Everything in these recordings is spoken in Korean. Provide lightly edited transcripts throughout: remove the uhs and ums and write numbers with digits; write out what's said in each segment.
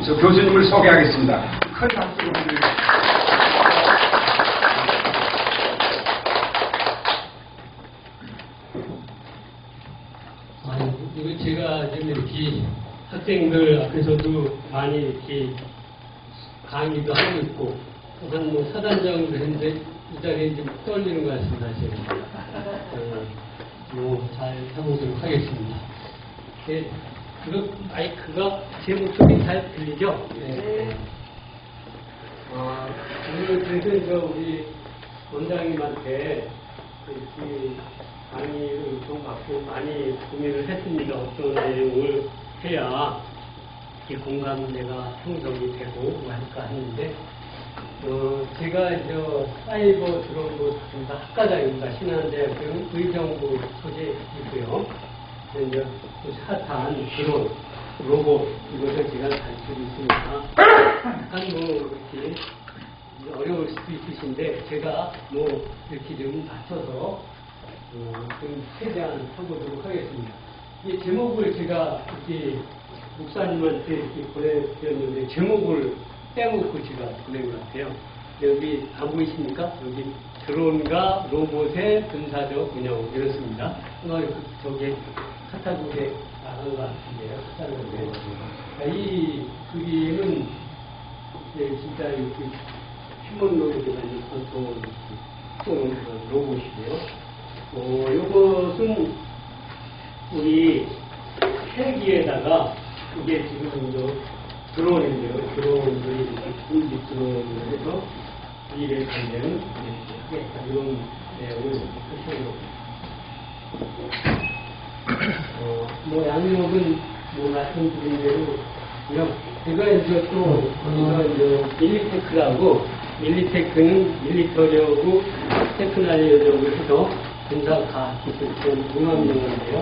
저 교수님을 소개하겠습니다. 큰 박수로 부탁드립니다. 이거 제가 지금 이렇게 학생들 앞에서도 많이 이렇게 강의도 하고 있고, 한 뭐 사단장도 했는데, 이 자리에 좀 떨리는 것 같습니다, 제가. 잘 해보도록 하겠습니다. 네, 마이크가 제 목소리 잘 들리죠? 네. 오늘 그래서 우리 원장님한테 이렇게 강의를 좀 받고 많이 고민을 했습니다. 어떤 내용을 해야 이렇게 공감대가 형성이 되고 뭐 할까 하는데, 제가 이제 사이버 들어온 거 다 학과장입니다. 신한대학교 의정부 소재이고요. 이제 핫한 드론, 로봇 이것을 제가 가르치고 있으니까 약간 뭐 이렇게 어려울 수도 있으신데 제가 뭐 이렇게 좀 맞춰서 좀 최대한 해보도록 하겠습니다. 이 제목을 제가 이렇게 목사님한테 이렇게 보내드렸는데 제목을 빼먹고 제가 보낸 것 같아요. 여기 안 보이십니까? 여기 드론과 로봇의 군사적 운영 이렇습니다. 저기 카타국에 나간 것 같은데요. 카타국에. 이 그림은 진짜 이렇게 휴먼로이드가 컨트롤 로봇이고요. 이것은 우리 헬기에다가 이게 지금 드론인데요. 드론들이 이렇게 분리 드론을 해서 일을 하면 하겠다. 이런 내용을 하시고 양력은 말씀드린 대로 제가 이제 또 이제 밀리테크라고 밀리테크는 밀리터리하고 테크놀로지를 해서 군사과 기술권 융합용어인데요.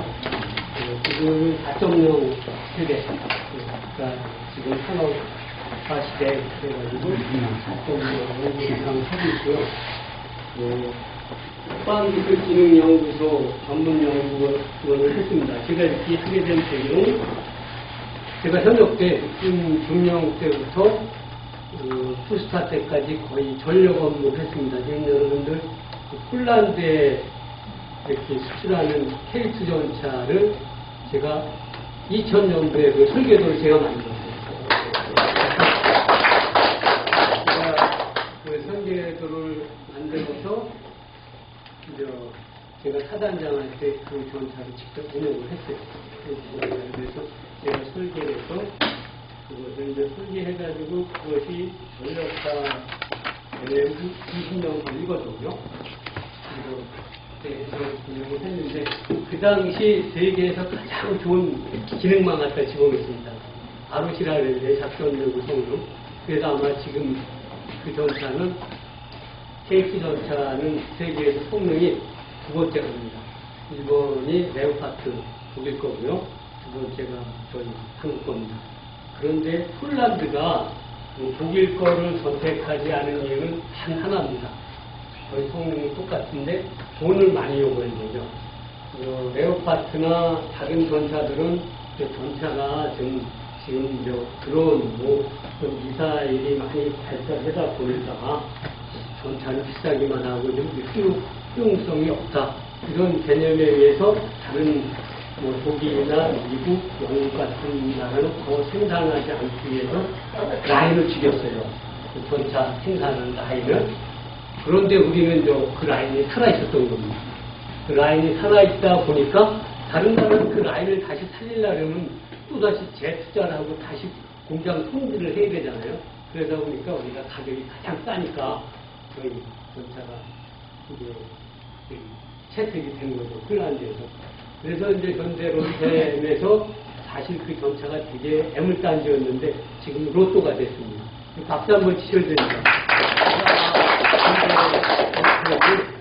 지금 4.0 세대 그러니까 지금 산업화 시대에 그래가지고 4.0 이상 하고 있고요. 포항기술진흥연구소 전문연구원을 했습니다. 제가 이렇게 하게 된 배경은 제가 현역 때 중령 때부터 투스타 때까지 거의 전력 업무를 했습니다. 지금 여러분들 폴란드에 이렇게 수출하는 K2 전차를 제가 2000년도에 그 설계도를 제가 만들었어요. 제가 그 설계도를 만들어서 제가 사단장할 때 그 전차를 직접 운영을 했어요. 그래서 제가 설계를 해서 그것을 이제 설계해가지고 그것이 전력화 되면 20년 걸리거든요. 그리고 운영을 했는데 그 당시 세계에서 가장 좋은 기능만 갖다 집어넣습니다. 아루시라 그랬는데 작전연구 성능. 그래서 아마 지금 그 전차는 KT 전차는 세계에서 성능이 두 번째 겁니다. 일본이 레오파트 독일 거고요. 두 번째가 저희 한국 겁니다. 그런데 폴란드가 독일 거를 선택하지 않은 이유는 단 하나입니다. 거의 성능이 똑같은데 돈을 많이 요구하는 거죠. 레오파트나 다른 전차들은 전차가 지금 드론, 미사일이 많이 발달하다 보니까 전차는 비싸기만 하고 좀 효용성이 없다. 이런 개념에 의해서 다른 독일이나 미국, 영국 같은 나라는 더 생산하지 않기 위해서 라인을 죽였어요. 그 전차 생산하는 라인을. 그런데 우리는 그 라인이 살아있었던 겁니다. 그 라인이 살아있다 보니까 다른 나라는 그 라인을 다시 살리려면 또다시 재투자를 하고 다시 공장 손질을 해야 되잖아요. 그러다 보니까 우리가 가격이 가장 싸니까 저희 전차가 이제 채택이 된 거죠. 폴란드에서. 그래서 이제 현대로템에서 사실 그 전차가 되게 애물단지였는데 지금 로또가 됐습니다. 박수 한번 치셔야 됩니다.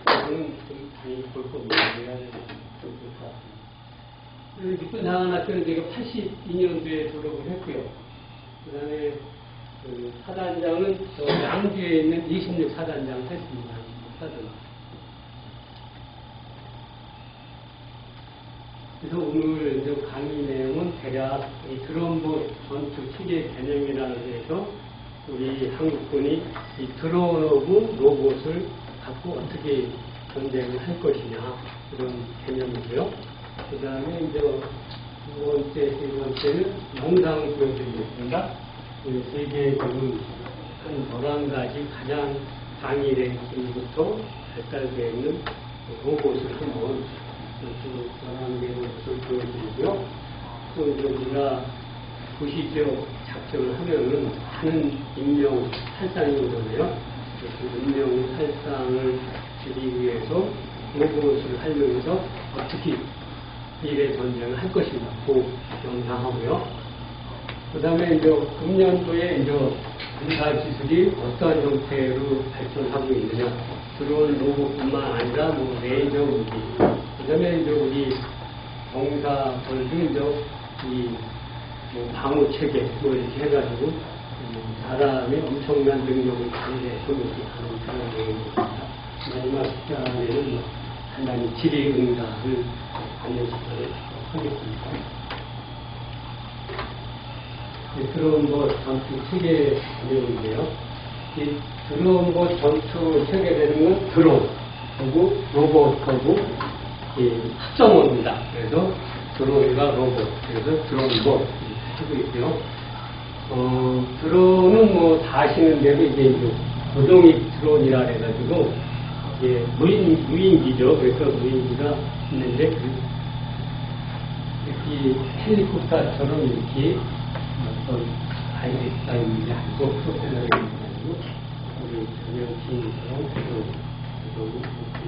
저는 좀 당연히 볼 겁니다. 육군사관학교는 제가 82년도에 졸업을 했고요. 그 다음에 사단장은 저 양주에 있는 26사단장 했습니다. 사단. 그래서 오늘 이제 강의 내용은 대략 이 드론봇 전투 체계 개념이라고 해서 우리 한국군이 이 드론하고 로봇을 갖고 어떻게 전쟁을 할 것이냐 이런 개념이고요. 그 다음에 이제 두 번째, 세 번째는 영상을 보여드리겠습니다. 세계적인 한 11가지 가장 강의 랭킹부터 발달되어 있는 로봇을 한번 쭉 11개의 것을 보여드리고요. 또 이제 우리가 도시지역 작전을 하면은 많은 인명 살상이 오잖아요. 그 인명 살상을 줄이기 위해서 로봇을 활용해서 어떻게 미래 전쟁을 할 것인가 그 영상하고요. 그 다음에 이제 금년도에 이제 군사 기술이 어떤 형태로 발전하고 있느냐. 드론 로봇뿐만 아니라 뭐 레이저 무기. 그 다음에 이제 우리 병사들도 이제 뭐 방어 체계 뭐 이렇게 해가지고 사람의 엄청난 능력을 발휘해서 이렇게 하는 그런 내용입니다. 마지막 시간에는 뭐 간단히 질의응답을 알려드리도록 하겠습니다. 드론봇 전투 체계 내용인데요. 이 드론봇 전투 체계되는 건 드론, 그리고 로봇하고 합성어입니다. 그래서 드론과 로봇, 그래서 드론봇 하고 있고요. 드론은 뭐 다 아시는 대로 이제 고동익 드론이라 해가지고 이게 무인기죠. 그래서 무인기가 있는데 이렇게 헬리콥터처럼 이렇게 어떤 아이디가 있는 게 아니고 프로펠러가 있는 게 아니고 우리 전용기처럼 이렇게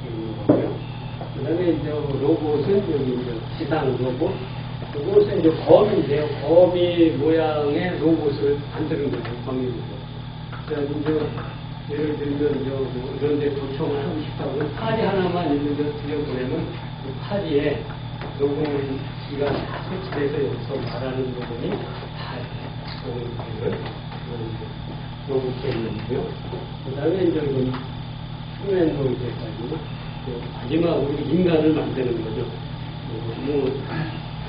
있는 거고요. 그 다음에 이제 로봇은 여기 이제 지상 로봇. 로봇은 이제 검인데요. 거미 모양의 로봇을 만드는 거죠. 거미로서. 그래서 이제 예를 들면 이제 뭐 이런 데 도청을 하고 싶다고 파리 하나만 있는 데 들여보내면 그 파리에 로봇기가 다 설치돼서 여기서 말하는 부분이 다 로봇기를 로봇기에 있는데요. 그 다음에 이제 이건 휴맨으로 이제까지 마지막으로 인간을 만드는 거죠. 뭐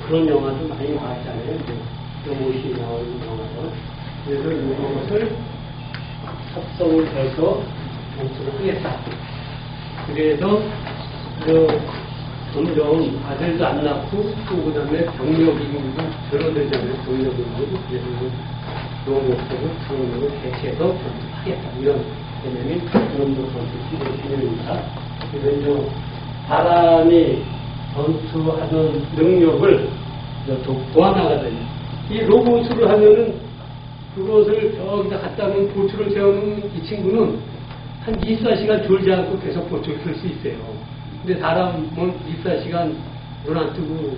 그런 영화도 많이 나왔잖아요. 로봇이 나오는 영화도. 그래서 이것을 합성을 해서 전투를 하겠다. 그래서 점점 아들도 안 낳고 또 그 다음에 병력 인구도 줄어들잖아요. 병력 인구도. 그래서 로봇으로 드론으로 대체해서 전투하겠다. 이런 개념이 드론도 전투 개념입니다. 그래서 이제 사람이 전투하는 능력을 또 보완하거든요. 이 로봇으로 하면은 그것을 저기다 갖다 놓은 보트를 세우는 이 친구는 한 24시간 졸지 않고 계속 보트를 쓸 수 있어요. 근데 사람은 24시간 눈 안 뜨고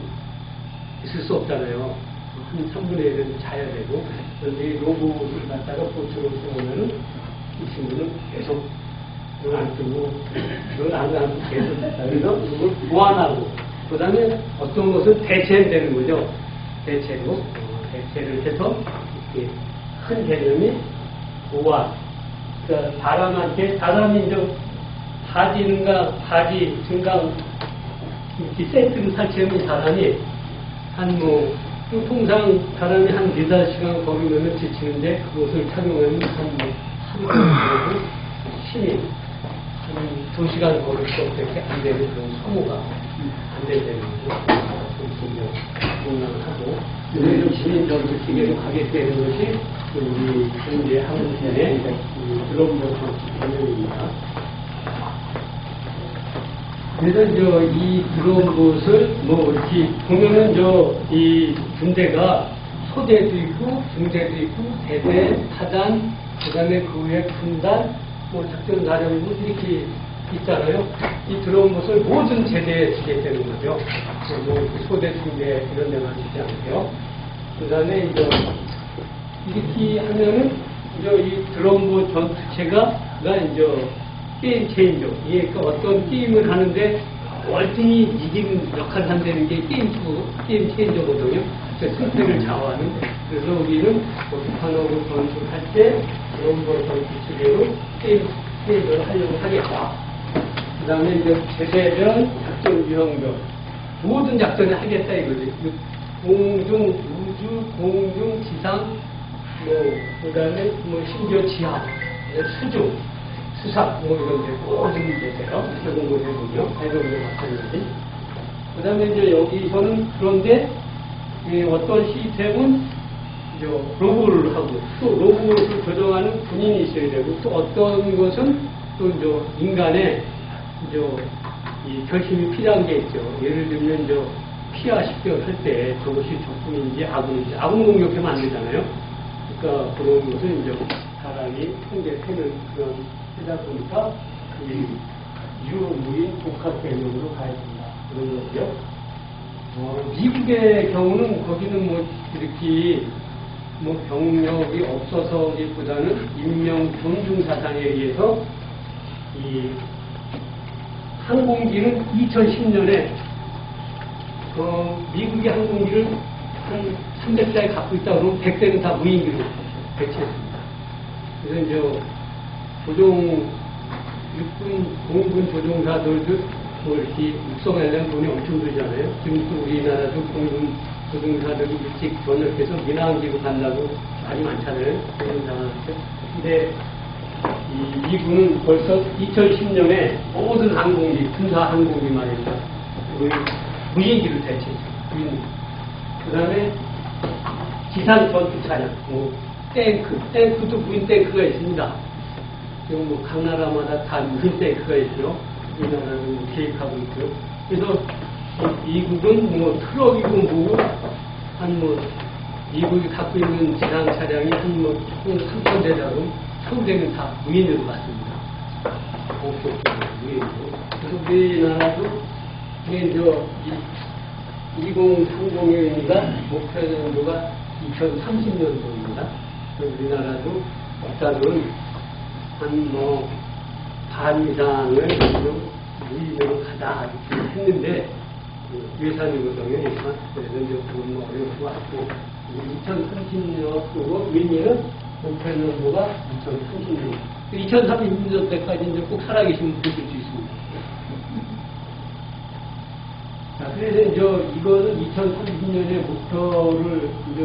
있을 수 없잖아요. 한 3분의 1은 자야 되고. 그런데 이 로봇을 갖다가 보트로 세우면은 이 친구는 계속 눈 안 뜨고, 눈 안 감고 계속 그래서 이걸 보완하고, 그 다음에 어떤 것은 대체되는 거죠. 대체를 해서 이렇게 큰 개념이 보완. 그러니까 사람이 이제 바지 증강 이렇게 세트를 설치하면 사람이 통상 사람이 한 4-5시간 걸으면 지치는데 그것을 착용하면 하루 힘이 한 2시간 걸을 수 없게 안 되는 그런 소모가 안 되는 거죠. 공략하고 시민전투 기계로 가게 되는 것이 우리 현재 한국의 드론봇 개념입니다. 그래서 이 드론봇을 이렇게 보면은 이 군대가 소대도 있고 중대도 있고 대대, 사단, 그다음에 그 위에 군단, 작전사령부 이렇게 있잖아요. 이 드론봇을 모든 제대에 쓰게 되는 거죠. 소대, 중대 이런 데만 쓰지 않고요. 그다음에 이렇게 하면은 이 드론봇 전투체가 게임 체인저. 이게 어떤 게임을 하는데 월등히 이기는 역할을 한다는 게 게임 체인저거든요. 승패를 좌우하는. 그래서 우리는 북한하고 전투를 할 때 드론봇 전투체계로 게임 체인저를 하려고 하겠다. 그 다음에 제대별 작전 유형별. 모든 작전을 하겠다 이거지. 공중, 우주, 공중, 지상, 그다음에 심지어 지하, 수중, 수상, 이런 데 모든 데세요. 해공군요. 해공군 마찬가지. 그다음에 이제 여기서는 그런데 어떤 시스템은 이제 로봇을 하고 또 로봇을 조정하는 군인이 있어야 되고 또 어떤 것은 또 이제 인간의 이제 이 결심이 필요한 게 있죠. 예를 들면 이제 피하 식별할 때 저것이 적군인지 악군인지 악군 공격하면 안 되잖아요. 그러니까 그런 것을 이제 사람이 통제하는 그런 하다 보니까 유무인 복합 개념으로 가야 된다. 그런 거고요. 미국의 경우는 거기는 이렇게 병력이 없어서기보다는 인명 존중 사상에 의해서 이 항공기는 2010년에 미국의 항공기를 한 300대에 갖고 있다 그러면 100대는 다 무인기로 배치했습니다. 그래서 이제 육군, 공군 조종사들도 이렇게 육성하려면 돈이 엄청 들잖아요. 지금 또 우리나라도 공군 조종사들이 일찍 전역해서 민항기로 간다고 말이 많잖아요. 조종사한테. 근데 이 미군은 벌써 2010년에 모든 항공기, 군사 항공기 말입니다. 무인기를 대체했어요. 그 다음에 지상 전투 차량, 탱크도 무인 탱크가 있습니다. 지금 각 나라마다 다 무인 탱크가 있죠. 우리나라는 계획하고 있고요. 그래서 미국은 트럭이고 미국이 갖고 있는 지상 차량이 한 3,000대라고 1,000대는 다 무인으로 갔습니다. 무인으로. 그래서 우리나라도 이제 2030의 의미가 목표 연도가 2030년도입니다. 우리나라도 역사들은 반 이상을 무인으로 가자 했는데 예산이거든요. 그래서 이제 그건 어려울 것 같고 2030년도고 의미는 목표 연도가 2030년. 2030년 때까지 이제 꼭 살아계시면 보실 수 있습니다. 자, 그래서 이제 이거는 2030년의 목표를 이제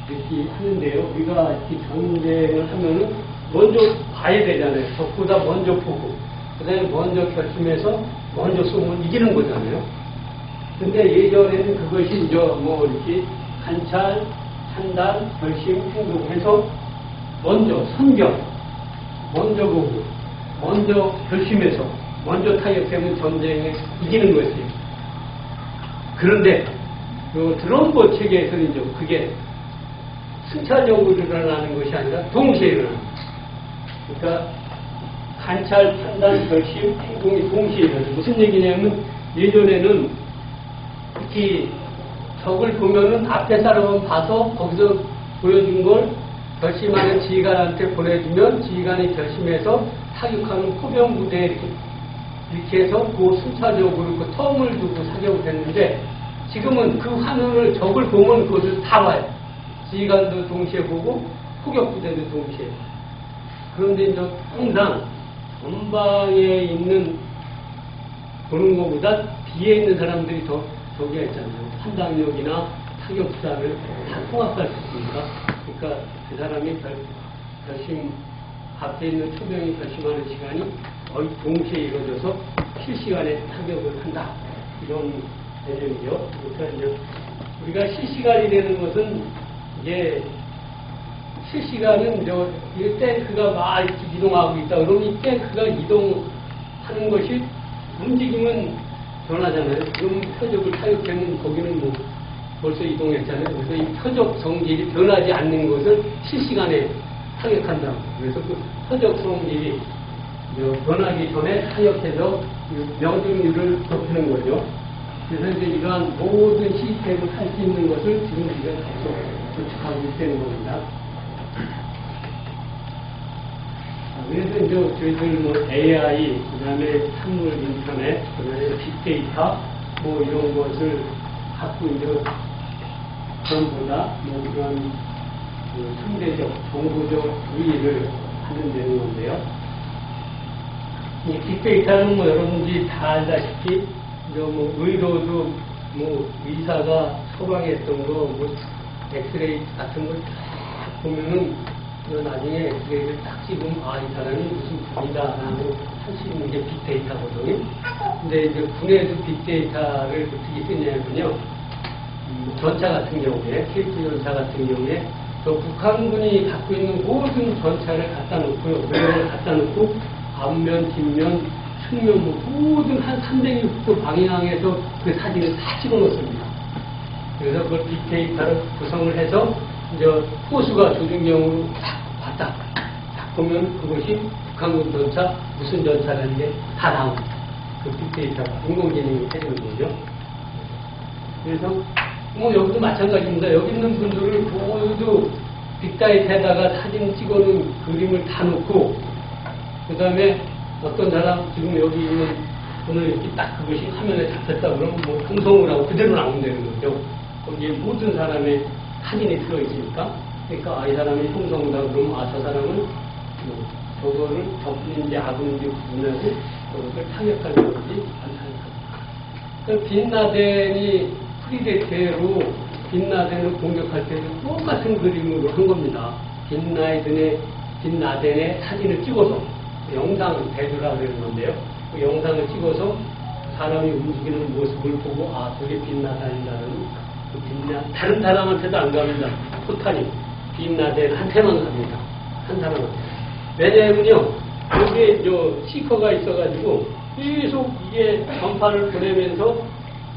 이렇게 하는데요. 우리가 이렇게 전쟁을 하면은 먼저 봐야 되잖아요. 적보다 먼저 보고, 그 다음에 먼저 결심해서 먼저 쏘면 이기는 거잖아요. 근데 예전에는 그것이 이제 이렇게 관찰, 판단, 결심, 행동해서 먼저 선경, 먼저 보고, 먼저 결심해서, 먼저 타격하면 전쟁에 이기는 것이에요. 그런데 드럼버 체계에서는 이제 그게 순차적으로 일어나는 것이 아니라 동시에 일어납니다. 그러니까 관찰, 판단, 결심, 행동이 동시에 일어나요. 무슨 얘기냐면 예전에는 특히 적을 보면은 앞에 사람은 봐서 거기서 보여준 걸 결심하는 지휘관한테 보내주면 지휘관이 결심해서 타격하는 포병 부대에 이렇게 해서 그 순차적으로 그 텀을 두고 사격을 했는데 지금은 그 화면을 적을 보면 그것을 다 봐요. 지휘관도 동시에 보고 포격부대도 동시에. 그런데 이제 항상 전방에 있는 보는 것보다 뒤에 있는 사람들이 더 저기가 있잖아요. 판단력이나 타격수단을 다 통합할 수 있으니까. 그러니까 그 사람이 결심 앞에 있는 초병이 결심하는 시간이 거의 동시에 이루어져서 실시간에 타격을 한다. 이런 개념이죠. 그러니까 이제 우리가 실시간이 되는 것은 이제 실시간은 이 탱크가 막 이동하고 있다. 그러면 이 탱크가 이동하는 것이 움직임은 변하잖아요. 그럼 표적을 타격하면 거기는 벌써 이동했잖아요. 그래서 이 표적 성질이 변하지 않는 것을 실시간에 타격한다. 그래서 그 표적 성질이 변하기 전에 타격해서 명중률을 높이는 거죠. 그래서 이제 이러한 모든 시스템을 할 수 있는 것을 지금 우리가 계속 구축하고 있다는 겁니다. 그래서 이제 저희들 AI, 그 다음에 산물 인터넷, 그 다음에 빅데이터, 이런 것을 갖고 이제 전보다 그런 상대적, 정보적 우위를 하는 되는 건데요. 이 빅데이터는 여러분들이 다 알다시피, 의도도 뭐 의사가 처방했던 거, 뭐 엑스레이 같은 걸 딱 보면은 나중에 엑스레이를 딱 찍으면 이 사람이 무슨 병이다라고 할 수 있는 게 빅데이터거든요. 근데 이제 군에도 빅데이터를 어떻게 쓰냐면요. 전차 같은 경우에, K2 전차 같은 경우에 저 북한군이 갖고 있는 모든 전차를 갖다 놓고요. 모델을 갖다 놓고 앞면, 뒷면, 측면 모든 한 360도 방향에서 그 사진을 다 찍어 놓습니다. 그래서 그걸 빅데이터를 구성을 해서 이제 호수가 조준경으로 딱 봤다. 딱 보면 그것이 북한군 전차, 무슨 전차라는 게 다 나옵니다. 그 빅데이터가 인공지능이 해주는 거죠. 그래서 뭐 여기도 마찬가지입니다. 여기 있는 분들을 모두 빅데이터에다가 사진 찍어놓은 그림을 다 놓고 그 다음에 어떤 사람 지금 여기 있는 오늘 이렇게 딱 그것이 화면에 잡혔다 그러면 뭐 방송을 하고 그대로 나온다는 거죠. 거기에 모든 사람의 사진이 들어있으니까 그러니까 이 사람이 형성이다 그러면 저 사람은 뭐 저거를 적군인지 악군인지 구분하고 저것을 타격할 건지 안 타격할 건지. 빈라덴이 프리데테로 빈라덴을 공격할 때도 똑같은 그림으로 한 겁니다. 빈라덴의 사진을 찍어서 영상 대두라 그러는 건데요. 그 영상을 찍어서 사람이 움직이는 모습을 보고 저게 빈라덴이라는 다른 사람한테도 안 갑니다. 포탄이 빈라덴한테만 갑니다. 한 사람한테. 왜냐면요, 여기에 시커가 있어가지고 계속 이게 전파를 보내면서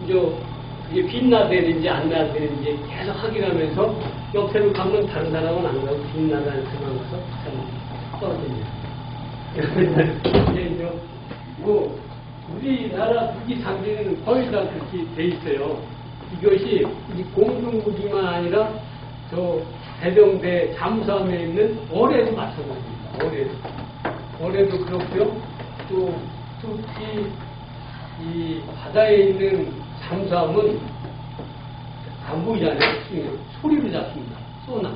이게 빈라덴인지 안 라덴인지 계속 확인하면서 옆에로 가면 다른 사람은 안 가고 빈라덴한테만 가서 떨어집니다. 이제 뭐 우리나라 무기 장비는 거의 다 그렇게 돼 있어요. 이것이 공중무기만 아니라 저 해병대 잠수함에 있는 어뢰도 마찬가지입니다. 어뢰도 그렇고요. 또 특히 이 바다에 있는 잠수함은 안 보이잖아요. 소리로 잡습니다. 소나.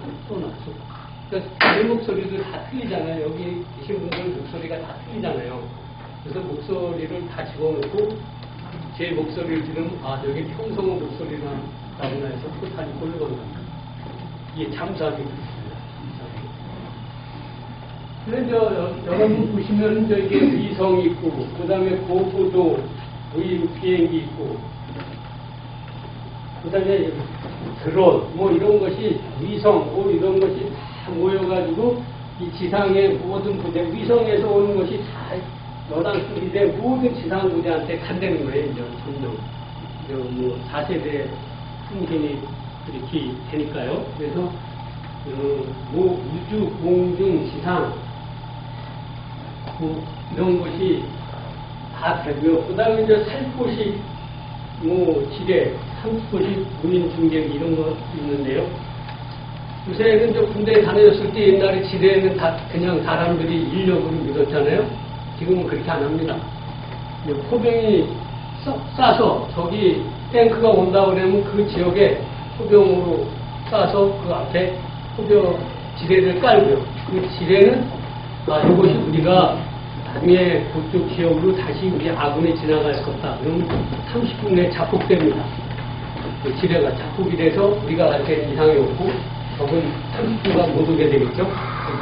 그러니까 제 목소리도 다 틀리잖아요. 여기 계신 분들 목소리가 다 틀리잖아요. 그래서 목소리를 다 집어넣고 제 목소리를 들으면 여기 평성의 목소리가 나오나 해서 포탄이 골려갑니다. 이게 잠수함이 그렇습니다. 그런데 여러분 보시면 이게 위성이 있고 그 다음에 고고도 비행기 있고 그 다음에 드론 뭐 이런 것이 위성 이런 것이 다 모여가지고 이 지상의 모든 부대 위성에서 오는 것이 다 여당 수비대 모든 지상 부대한테 간다는 거예요. 이제 점점 뭐 4세대 통신이 그렇게 되니까요. 그래서 뭐 우주, 공중, 지상 뭐 이런 것이 다 되고요. 그 다음에 이제 살포시 뭐 지뢰, 삼포시 무인 중계기 이런 거 있는데요. 요새는 이제 군대에 다녔을 때 옛날에 지뢰는 다 그냥 사람들이 인력으로 믿었잖아요. 지금은 그렇게 안 합니다. 포병이 쏴서 저기 탱크가 온다 그러면 그 지역에 포병으로 쏴서 그 앞에 포병 지뢰를 깔고요. 그 지뢰는 이것이 우리가 나중에 그쪽 지역으로 다시 우리 아군이 지나갈 거다. 그러면 30분 내에 자폭됩니다. 그 지뢰가 자폭이 돼서 우리가 갈 때 이상이 없고 적은 30분간 못 오게 되겠죠.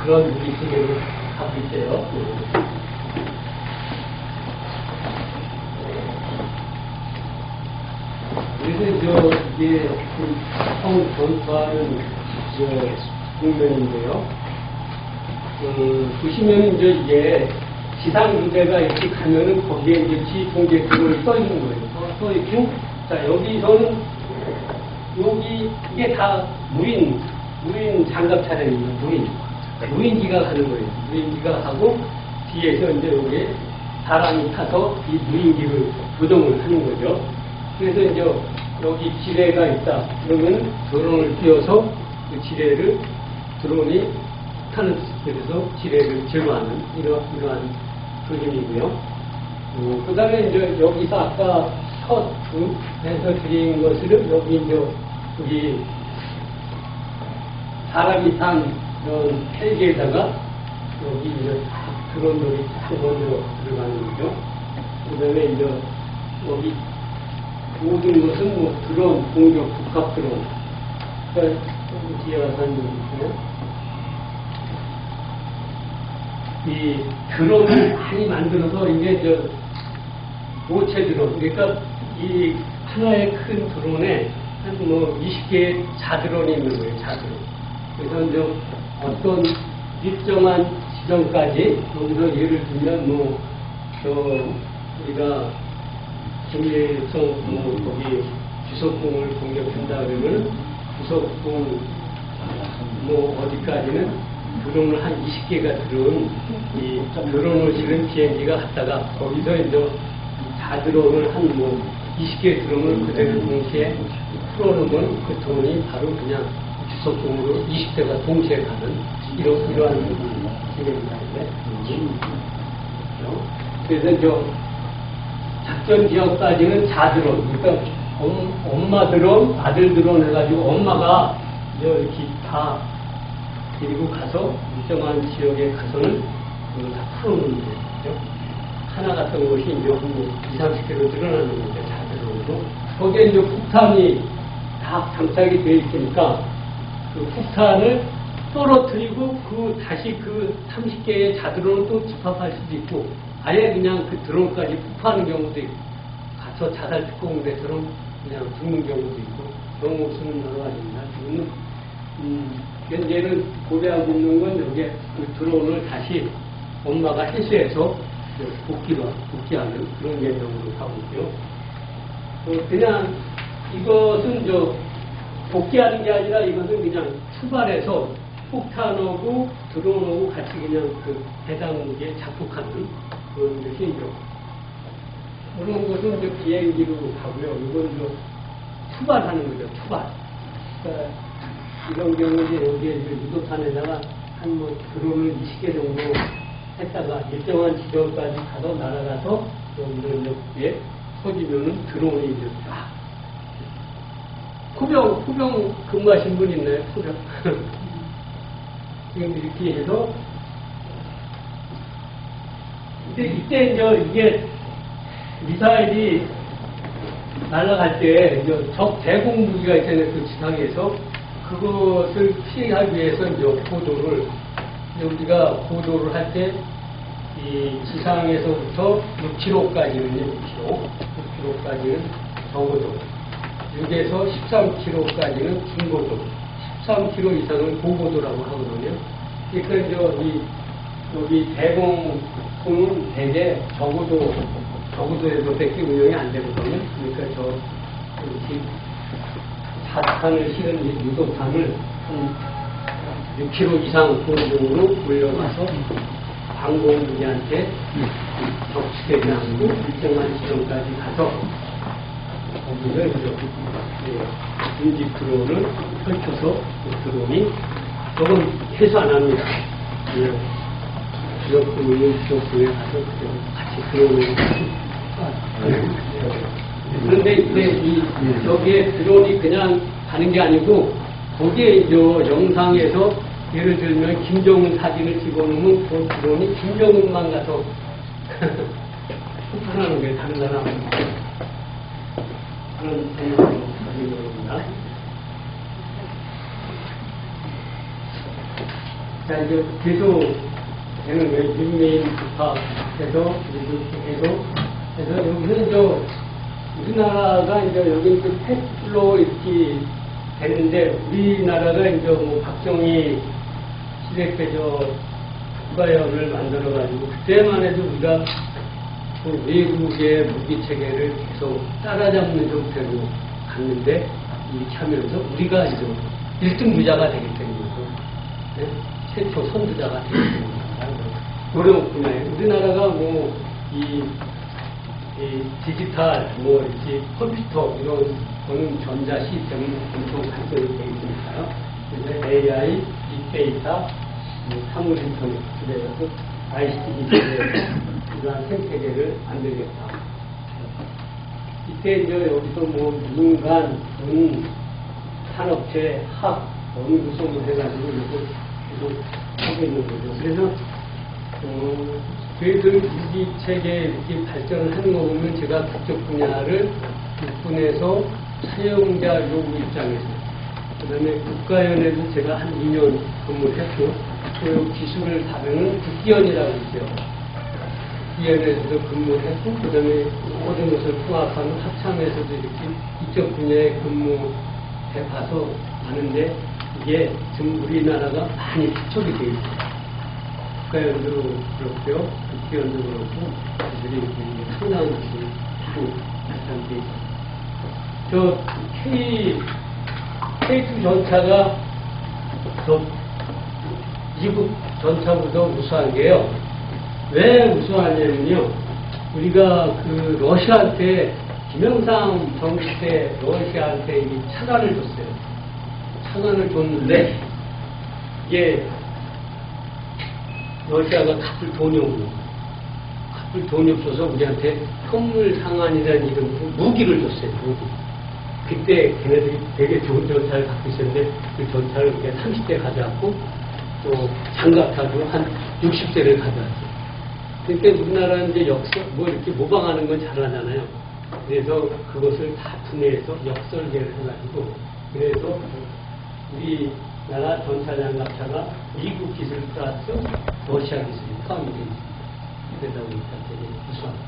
그런 우리 지뢰를 갖고 있어요. 그래서 이게 전투하는 국면인데요. 보시면 이게 지상 부대가 이렇게 가면은 거기에 이제 지휘통제 그걸 써 있는 거예요. 써 있고, 자 여기서는 이게 다 무인 장갑 차량입니다. 무인기가 가는 거예요. 무인기가 하고 뒤에서 이제 여기 사람이 타서 이 무인기를 조종을 하는 거죠. 그래서 이제 여기 지뢰가 있다. 그러면 드론을 띄워서 그 지뢰를 드론이 탄을 그래서 지뢰를 제거하는 이러한 그림이고요. 그 다음에 이제 여기서 아까 컷해서 드린 것을 여기 이제 우리 사람이 탄 이런 헬기에다가 여기 이제 드론들이 딱 먼저 들어가는 거죠. 그 다음에 이제 여기 모든 것은 뭐 드론, 공격, 복합 드론. 그러니까 뒤에 가서 보세요. 이 드론을 많이 만들어서 이게 모체 드론. 그러니까 이 하나의 큰 드론에 한 뭐 20개의 자드론이 있는 거예요. 자드론. 그래서 이제 어떤 일정한 지점까지 여기서 예를 들면 우리가 김일성 거기 주석궁을 공격한다 그러면 주석궁 어디까지는 드론을 한 20개가 들은 이 드론을 실은 비행기가 갔다가 거기서 이제 자드론을 한 20개 드론을 그대로 동시에 풀어놓으면 그 드론이 바로 그냥 주석궁으로 20대가 동시에 가는 이러한 기능입니다. 그래서 작전 지역까지는 자드론, 그러니까 엄마 드론, 아들 드론 해가지고 엄마가 이렇게 다 데리고 가서 일정한 지역에 가서는 다 풀어놓는 거죠. 하나 같은 것이 이제 20, 30km 늘어나는 거죠. 자드론으로. 거기에 이제 폭탄이 다 장착이 되어 있으니까 그 폭탄을 떨어뜨리고 다시 그 30개의 자드론을 또 집합할 수도 있고 아예 그냥 그 드론까지 폭파하는 경우도 있고 가서 자살 특공대처럼 그냥 죽는 경우도 있고 경우 수는 여러 가지입니다. 지금은 현재는 고려하고 있는 건 여기에 그 드론을 다시 엄마가 해수해서 복귀하는 그런 예정으로 하고 있고요. 그냥 이것은 복귀하는 게 아니라 이것은 그냥 출발해서 폭탄하고 드론하고 같이 그냥 그 해당 무기에 작동하는 그런 것이죠. 그런 것은 이제 비행기로 가고요. 이건 출발하는 거죠. 출발. 그러니까 이런 경우에 여기에 유도탄에다가 한 드론을 20개 정도 했다가 일정한 지점까지 가서 날아가서 여기에 터지면은 드론이 이제 딱 포병 근무하신 분 있나요? 포병. 지금 이렇게 해서 이때 이게 미사일이 날아갈 때 적 대공 무기가 있잖아요. 그 지상에서 그것을 피하기 위해서 고도를 우리가 고도를 할 때 이 지상에서부터 6km까지는 6km까지는 저고도 6에서 13km까지는 중고도 13km 이상은 고고도라고 하거든요. 그러니까 여기 대공은 대개 저고도에서밖에 운영이 안 되거든요. 그러니까 자탄을 실은 유도탄을 한 6km 이상 공중으로 올려가서 항공무기한테 적시되지 않고 일정한 지점까지 가서 거기서 인지 드론을 펼쳐서 그 드론이 조금 해소 안 합니다. 지역구에 가서 같이 드론을 그런데 이제 저기에 드론이 그냥 가는 게 아니고 거기에 이제 영상에서 예를 들면 김정은 사진을 집어넣으면 그 드론이 김정은만 가서 폭탄하는 게 다른 사람 그런 생각으로 가지고 있습니다. 자, 이제 계속 되는 거예요. 윤메인 집합해서 해서 여기서는 우리나라가 이제 여기 패스로 이렇게 됐는데 우리나라가 이제 박정희 시대 때 국가연을 만들어가지고 그때만 해도 우리가 그 외국의 무기 체계를 계속 따라잡는 형태로 갔는데 이렇게 하면서 우리가 이제 1등 유자가 되기 때문에 네? 최초 선두자가 되기 때문입니다. 그런 분야에 우리나라가 이 디지털, 이렇게 컴퓨터, 이런 거는 전자 시스템은 엄청 발전이 되어 있으니까요. 그래서 AI, 빅데이터, 사물 인터넷, 그래서 ICT 시대에 이러한 생태계를 만들겠다. 이때 이제 여기서 민간, 군, 산업체, 학, 연구소를 해가지고 이걸 계속 하고 있는 거죠. 그래서, 저희들 무기 체계 이렇게 발전을 하는 거 보면 제가 그쪽 분야를 육군에서 사용자 요구 입장에서, 그 다음에 국가연에도 제가 한 2년 근무를 했고, 그 기술을 다루는 국기연이라고 있죠. 국기연에서도 근무를 했고, 그 다음에 모든 것을 통합하는 합참에서도 이렇게 이쪽 분야에 근무해 봐서 아는데, 이게 지금 우리나라가 많이 부족이 되어 있어요. 국가연도 그렇고요, 국기연도 그렇고, 기술이 상당한 것이 많이 발전되어 있어요. 저 K2 전차가 저 미국 전차보다 우수한 게요. 왜 우수하냐면요. 우리가 그 러시아한테 김영삼 정부 때 러시아한테 이 차관을 줬어요. 차관을 줬는데 이게 러시아가 갚을 돈이 없고 갚을 돈이 없어서 우리한테 선물 상한이라는 이름으로 무기를 줬어요. 무기. 그때 걔네들이 되게 좋은 전차를 갖고 있었는데 그 전차를 그냥 30대 가져왔고 또 장갑차도 한 60대를 가져왔어요. 그러니까 우리나라는 이제 뭐 이렇게 모방하는 건 잘하잖아요. 그래서 그것을 다 분해해서 역설계를 해가지고 그래서 우리나라 전차 장갑차가 미국 기술 플러스 러시아 기술이 포함이 되어 있습니다. 그러다 보니까 되게 우수합니다.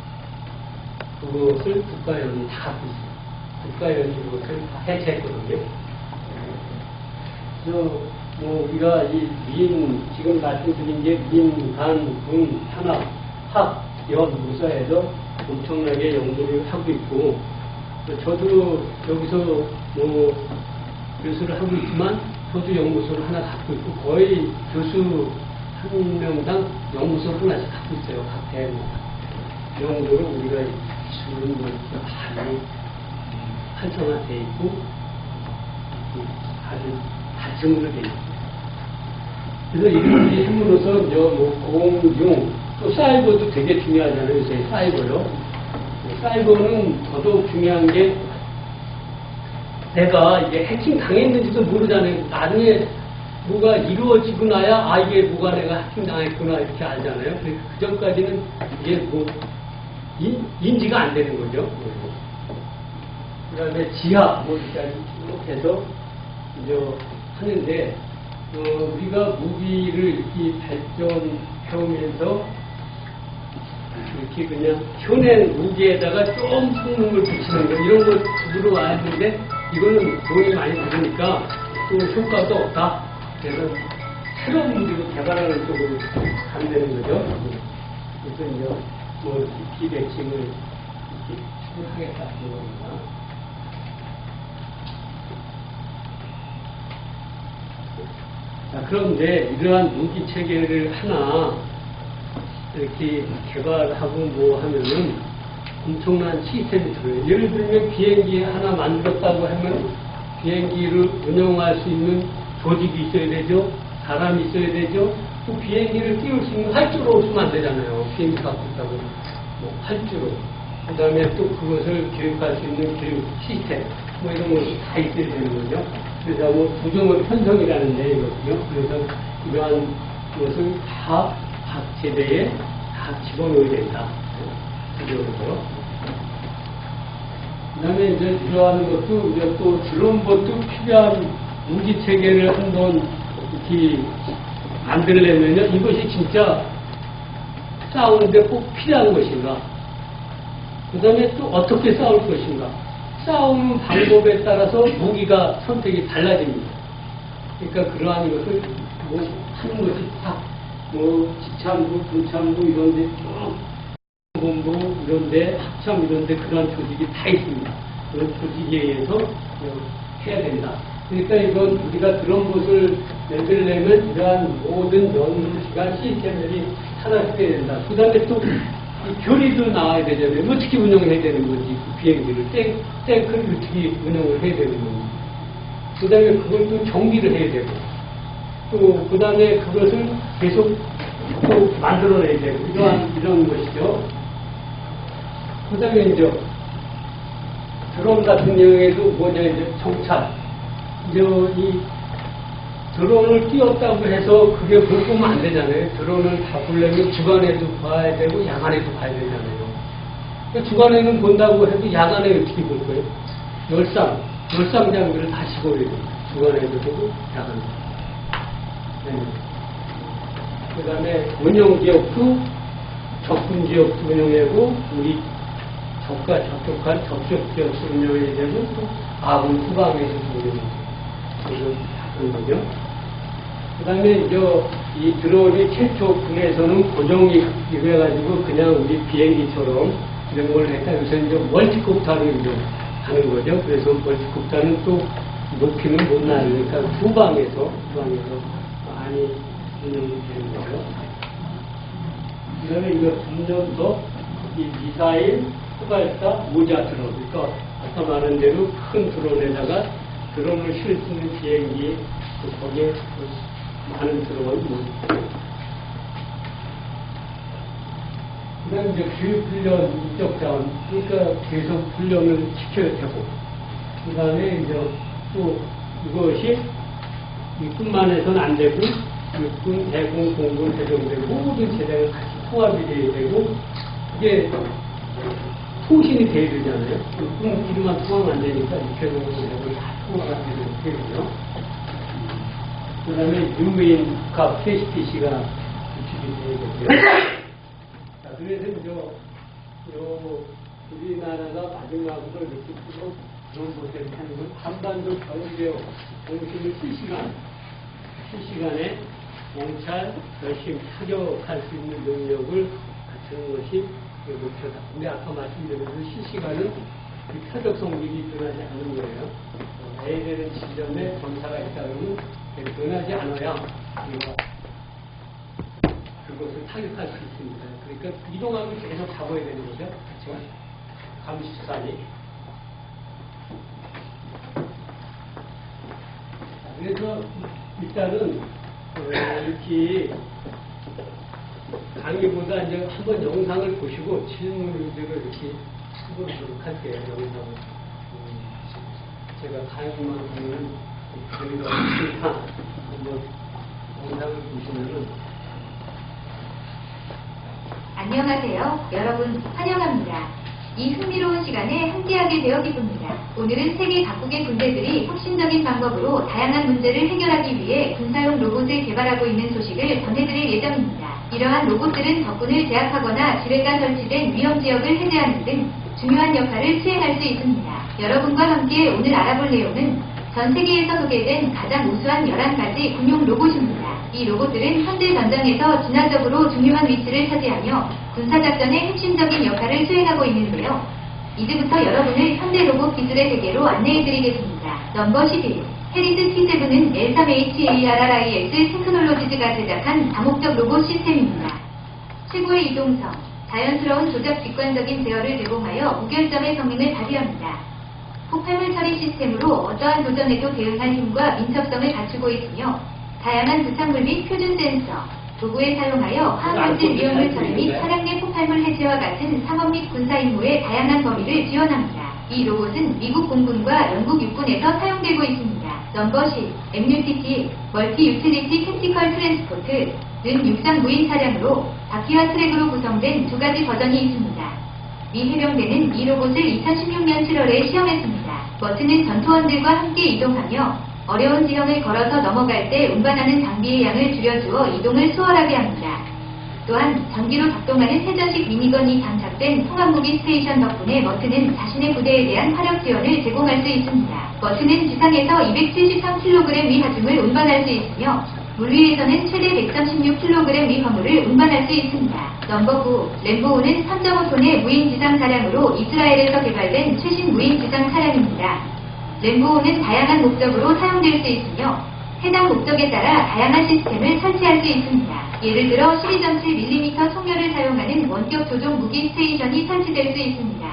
그것을 국가연이 다 갖고 있어요. 국가연이 그것을 다 해체했거든요. 뭐 우리가 지금 말씀드린 게 민간, 군, 산업, 학, 연, 무사에서 엄청나게 연구를 하고 있고, 저도 여기서 뭐 교수를 하고 있지만, 저도 연구소를 하나 갖고 있고, 거의 교수 한 명당 연구소를 하나씩 갖고 있어요. 각 대마다. 그 정도로 우리가 기술은 뭐 많이 활성화되어 있고, 아주 발전으로 되어 있습니다. 그래서 이렇게 힘으로써 뭐 공중, 또 사이버도 되게 중요하잖아요. 요새 사이버요. 사이버는 더더욱 중요한 게 내가 이게 해킹 당했는지도 모르잖아요. 나중에 뭐가 이루어지고 나야 이게 뭐가 내가 해킹 당했구나 이렇게 알잖아요. 그 전까지는 이게 뭐 인지가 안 되는 거죠. 그 다음에 지하, 뭐 이렇게 해서 이제 하는데 우리가 무기를 이렇게 발전해오면서 이렇게 그냥 현행 무기에다가 좀 성능을 붙이는 거 이런 걸 들어와야 하는데 이거는 돈이 많이 들으니까 또 효과도 없다. 그래서 새로운 무기로 개발하는 쪽으로 가면 되는 거죠. 그래서 이제 뭐 비백신을 이렇게 추구하겠다 이겁니다. 자, 그런데 이러한 무기 체계를 하나 이렇게 개발하고 뭐 하면은 엄청난 시스템이 들어요. 예를 들면 비행기 하나 만들었다고 하면 비행기를 운영할 수 있는 조직이 있어야 되죠. 사람이 있어야 되죠. 또 비행기를 띄울 수 있는 활주로 없으면 안 되잖아요. 비행기 갖고 있다고 뭐 활주로. 그 다음에 또 그것을 교육할 수 있는 교육 시스템 뭐 이런 것이 다 있어야 되는 거죠. 그래서 뭐 부정을 편성이라는데 이거든요. 그래서 이러한 것을 다 각 제대에 다 집어넣어야 된다. 그죠. 그 다음에 이제 이러한 것도 이제 또 그런 것도 필요한 무기 체계를 한번 이렇게 만들려면요. 이것이 진짜 싸우는데 꼭 필요한 것인가. 그 다음에 또 어떻게 싸울 것인가. 싸우는 방법에 따라서 무기가 선택이 달라집니다. 그러니까 그러한 것을 뭐 하는 것이 뭐 지참부, 군참부 이런데 쭉 본부 이런데 합참 이런데 그러한 조직이 다 있습니다. 그런 조직에 의해서 해야 된다. 그러니까 이건 우리가 그런 것을 만들려면 이러한 모든 연구시간 시스템들이 하나씩 돼야 된다. 그 다음에 또 교리도 나와야 되잖아요. 어떻게 운영해야 되는 건지, 그 비행기를, 탱크를 어떻게 운영을 해야 되는 건지. 그 다음에 그걸 또 정비를 해야 되고, 또 그 다음에 그것을 계속 또 만들어내야 되고, 이런 것이죠. 그 다음에 이제 드론 같은 경우에도 뭐냐, 이제 정찰. 이제 이 드론을 띄웠다고 해서 그게 못 보면 안 되잖아요. 드론을 다 보려면 주간에도 봐야 되고 야간에도 봐야 되잖아요. 주간에는 본다고 해도 야간에 어떻게 볼 거예요? 열상 장비를 다시 보여야 돼요. 주간에도 보고 야간에도. 네. 그 다음에 운영지역도 접근지역도 운영하고 우리 적과 접촉한 접촉지역도 운영해야 되고 또 아군 후방에서도 운영해야 그런 거죠. 그 다음에 이 드론이 최초 군에서는 고정이 해가지고 그냥 우리 비행기처럼 이런 걸 했다. 요새 이제 멀티콥터를 이제 하는 거죠. 그래서 멀티콥터는 또 높이는 못 나니까 후방에서 많이 운영이 되는 거죠. 그 다음에 이거 점점 더 이 미사일, 후발사, 모자 드론. 그러니까 아까 말한 대로 큰 드론에다가 드론을 실 수 있는 비행기, 거기에 많은 드론을 그 다음에 이제 교육훈련 인적 자원, 그러니까 계속 훈련을 시켜야 되고, 그 다음에 이제 또 이것이 육군만 해서는 안 되고, 육군, 해군, 공군, 해병대 모든 제대가 같이 통합이 돼야 되고, 이게 통신이 돼야 되잖아요. 육군끼리만 통합 안 되니까 육해공군, 해군 다 통합이 되거든요. 그 다음에 유인 값 KCTC가 구축이 돼야 되고요. 자, 그래서 이제 우리나라가 마지막으로 이렇게 그런 모델을 하는 건 한반도 경제 공신을 실시간에 공찰, 열심히 타격할 수 있는 능력을 갖추는 것이 목표다. 근데 아까 말씀드린 대로 실시간은 그 타격 성질이 변하지 않는 거예요. A라는 지점에 전사가 있다면 변하지 않아야 우리가 그것을 타격할 수 있습니다. 그러니까 이동하면 계속 잡아야 되는 거죠. 그렇죠? 감시수단이. 그래서 일단은 이렇게 강의보다 이제 한번 영상을 보시고 질문을 이렇게 해보도록 할게요. 영상을. 제가 강의만 하면 재미가 없으니까 한번 영상을 보시면은. 안녕하세요. 여러분 환영합니다. 이 흥미로운 시간에 함께하게 되어 기쁩니다. 오늘은 세계 각국의 군대들이 혁신적인 방법으로 다양한 문제를 해결하기 위해 군사용 로봇을 개발하고 있는 소식을 전해드릴 예정입니다. 이러한 로봇들은 적군을 제압하거나 지뢰가 설치된 위험지역을 해제하는 등 중요한 역할을 수행할 수 있습니다. 여러분과 함께 오늘 알아볼 내용은 전 세계에서 소개된 가장 우수한 11가지 군용 로봇입니다. 이 로봇들은 현대 전장에서 진화적으로 중요한 위치를 차지하며 군사작전의 핵심적인 역할을 수행하고 있는데요. 이제부터 여러분을 현대 로봇 기술의 세계로 안내해드리겠습니다. 넘버 11. 해리스 T7은 L3HARRIS 테크놀로지즈가 제작한 다목적 로봇 시스템입니다. 최고의 이동성, 자연스러운 조작 직관적인 제어를 제공하여 무결점의 성능을 발휘합니다. 폭발물 처리 시스템으로 어떠한 도전에도 대응할 힘과 민첩성을 갖추고 있으며 다양한 부착물 및 표준 센서, 도구에 사용하여 화학물질 미온물 처리 및 차량 내 폭발물 해체와 같은 상업 및 군사 임무의 다양한 범위를 지원합니다. 이 로봇은 미국 공군과 영국 육군에서 사용되고 있습니다. 넘버 10. MUTT, 멀티 유틸리티 택티컬 트랜스포트는 육상 무인 차량으로 바퀴와 트랙으로 구성된 두 가지 버전이 있습니다. 미 해병대는 이 로봇을 2016년 7월에 시험했습니다. 버튼은 전투원들과 함께 이동하며 어려운 지형을 걸어서 넘어갈 때 운반하는 장비의 양을 줄여주어 이동을 수월하게 합니다. 또한 전기로 작동하는 회전식 미니건이 장착된 통합무기 스테이션 덕분에 머튼은 자신의 부대에 대한 화력 지원을 제공할 수 있습니다. 머튼은 지상에서 273kg 위 하중을 운반할 수 있으며 물 위에서는 최대 136kg 위 화물을 운반할 수 있습니다. 넘버 9. 램보5는 3.5톤의 무인 지상 차량으로 이스라엘에서 개발된 최신 무인 지상 차량입니다. 램보5는 다양한 목적으로 사용될 수 있으며 해당 목적에 따라 다양한 시스템을 설치할 수 있습니다. 예를 들어 12.7mm 총열을 사용하는 원격 조종 무기 스테이션이 설치될 수 있습니다.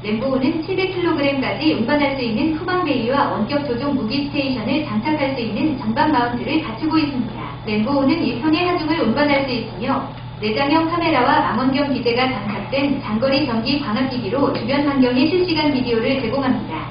램보5는 700kg까지 운반할 수 있는 후방 베이와 원격 조종 무기 스테이션을 장착할 수 있는 전방 마운트를 갖추고 있습니다. 램보5는 1톤의 하중을 운반할 수 있으며 내장형 카메라와 망원경 기재가 장착된 장거리 전기 광학기기로 주변 환경의 실시간 비디오를 제공합니다.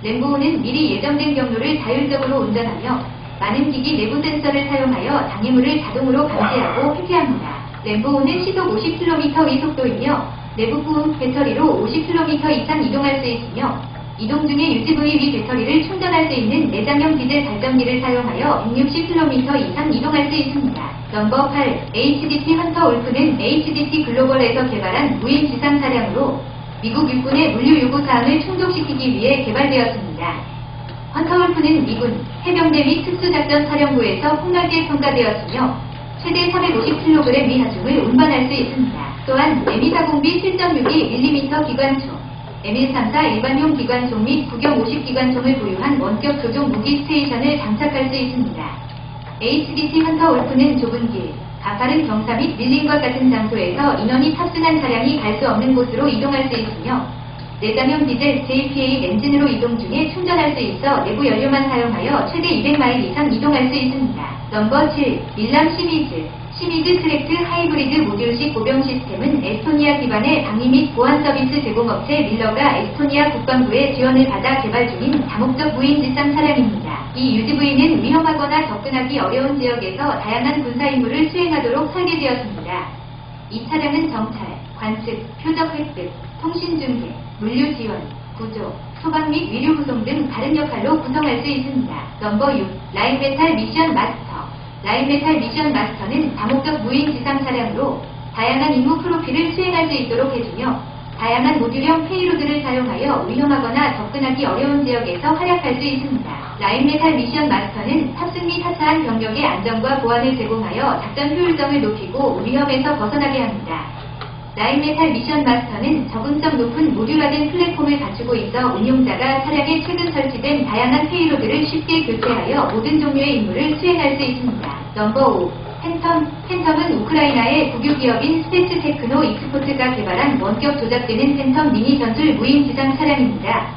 램보5는 미리 예정된 경로를 자율적으로 운전하며 많은 기기 내부 센서를 사용하여 장애물을 자동으로 감지하고 회피합니다. 램보5는 시속 50km 속도이며 내부품 배터리로 50km 이상 이동할 수 있으며 이동 중에 UTV 위 배터리를 충전할 수 있는 내장형 디젤 발전기를 사용하여 160km 이상 이동할 수 있습니다. 넘버 8, HDT 헌터 울프는 HDT 글로벌에서 개발한 무인 지상 차량으로 미국 육군의 물류 요구 사항을 충족시키기 위해 개발되었습니다. 헌터 울프는 미군 해병대 및 특수작전 사령부에서 폭넓게 평가되었으며 최대 450kg 미 하중을 운반할 수 있습니다. 또한 M240B 7.62mm 기관총, M134 일반용 기관총 및 구경 50기관총을 보유한 원격 조종 무기 스테이션을 장착할 수 있습니다. HDT 헌터 울프는 좁은 길, 가파른 경사 및 밀림과 같은 장소에서 인원이 탑승한 차량이 갈 수 없는 곳으로 이동할 수 있으며 내장형 디젤 JPA 엔진으로 이동 중에 충전할 수 있어 내부 연료만 사용하여 최대 200마일 이상 이동할 수 있습니다. 넘버 7, 밀람 시미즈 트랙트 하이브리드 모듈식 보병 시스템은 에스토니아 기반의 방위 및 보안 서비스 제공업체 밀러가 에스토니아 국방부의 지원을 받아 개발 중인 다목적 무인 지상 차량입니다. 이 UGV는 위험하거나 접근하기 어려운 지역에서 다양한 군사 임무를 수행하도록 설계되었습니다. 이 차량은 정찰, 관측, 표적 획득, 통신 중계, 물류 지원, 구조, 소방 및 위료 구송 등 다른 역할로 구성할 수 있습니다. 넘버 6, 라인메탈 미션 마스터. 라인메탈 미션 마스터는 다목적 무인 지상 차량으로 다양한 임무 프로필을 수행할 수 있도록 해주며 다양한 모듈형 페이로드를 사용하여 위험하거나 접근하기 어려운 지역에서 활약할 수 있습니다. 라인메탈 미션 마스터는 탑승 및 하차한 병력의 안전과 보안을 제공하여 작전 효율성을 높이고 위험에서 벗어나게 합니다. 라인메탈 미션 마스터는 적응성 높은 모듈화된 플랫폼을 갖추고 있어 운용자가 차량에 최근 설치된 다양한 페이로드를 쉽게 교체하여 모든 종류의 임무를 수행할 수 있습니다. 넘버 5, 팬텀은 우크라이나의 국유기업인 스페츠 테크노 익스포트가 개발한 원격 조작되는 팬텀 미니 전술 무인 지상 차량입니다.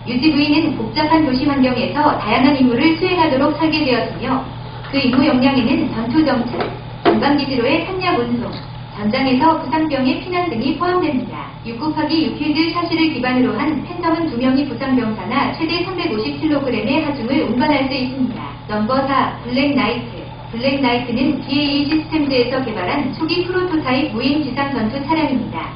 UGV는 복잡한 도시 환경에서 다양한 임무를 수행하도록 설계되었으며 그 임무 역량에는 전투 정찰, 전방기지로의 탄약 운송, 전장에서 부상병의 피난 등이 포함됩니다. 6곱하기 6필드 샤시를 기반으로 한 팬텀은 2명이 부상병사나 최대 350kg의 하중을 운반할 수 있습니다. 넘버 4, 블랙나이트. 블랙나이트는 BAE 시스템즈에서 개발한 초기 프로토타입 무인 지상 전투 차량입니다.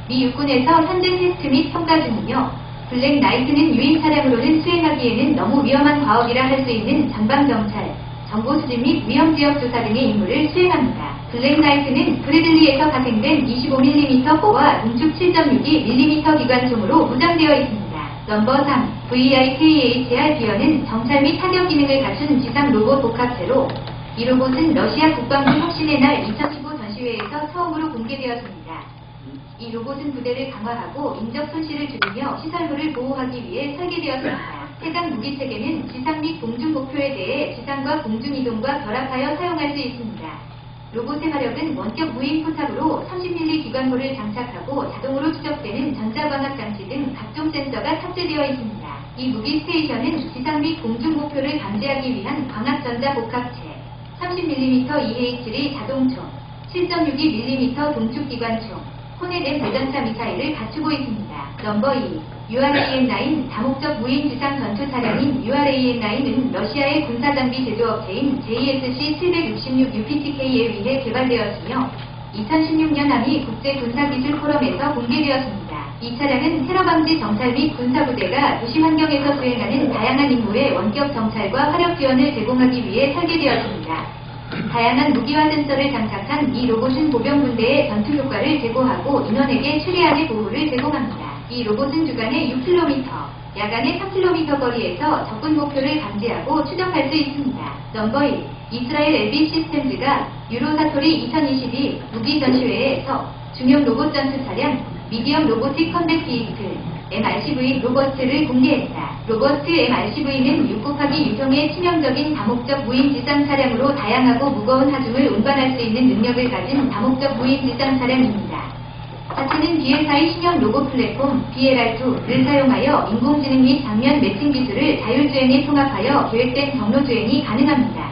미 육군에서 현재 테스트 및 평가 중이며 블랙나이트는 유인 차량으로는 수행하기에는 너무 위험한 과업이라 할 수 있는 전방정찰, 정보 수집 및 위험지역 조사 등의 임무를 수행합니다. 블랙나이트는 브래들리에서 파생된 25mm 포와 동축 7.62mm 기관총으로 무장되어 있습니다. 넘버 3, VIKHR-비어는 정찰 및 타격 기능을 갖춘 지상 로봇 복합체로 이 로봇은 러시아 국방부 혁신의 날 2015 전시회에서 처음으로 공개되었습니다. 이 로봇은 부대를 강화하고 인적 손실을 줄이며 시설물을 보호하기 위해 설계되었습니다. 해당 무기체계는 지상 및 공중 목표에 대해 지상과 공중 이동과 결합하여 사용할 수 있습니다. 로봇의 화력은 원격 무인 포탑으로 30mm 기관포를 장착하고 자동으로 추적되는 전자광학 장치 등 각종 센서가 탑재되어 있습니다. 이 무기 스테이션은 지상 및 공중 목표를 감지하기 위한 광학전자 복합체, 30mm EH3 자동총, 7.62mm 동축기관총, 혼해된 대전차 미사일을 갖추고 있습니다. 넘버 2, URAM-9 다목적 무인 지상 전투 차량인 URAM-9은 러시아의 군사장비 제조업체인 JSC-766UPTK에 의해 개발되었으며 2016년 하미 국제군사기술 포럼에서 공개되었습니다. 이 차량은 테러 방지 정찰 및 군사부대가 도시 환경에서 수행하는 다양한 임무의 원격 정찰과 화력 지원을 제공하기 위해 설계되었습니다. 다양한 무기화 센서를 장착한 이 로봇은 보병 군대의 전투 효과를 제고하고 인원에게 최대한의 보호를 제공합니다. 이 로봇은 주간에 6km, 야간에 3km 거리에서 적군 목표를 감지하고 추적할 수 있습니다. 넘버 1, 이스라엘 엘비 시스템즈가 유로사토리 2022 무기 전시회에서 중형 로봇 전투 차량 미디엄 로보틱 컴뱃 비이클 MRCV 로버스트를 공개했다. 로버스트 MRCV는 6곱하기 6형의 치명적인 다목적 무인 지상 차량으로 다양하고 무거운 하중을 운반할 수 있는 능력을 가진 다목적 무인 지상 차량입니다. 자체는 BSI 신형 로봇 플랫폼 BLR2를 사용하여 인공지능 및 장면 매칭 기술을 자율주행에 통합하여 계획된 경로주행이 가능합니다.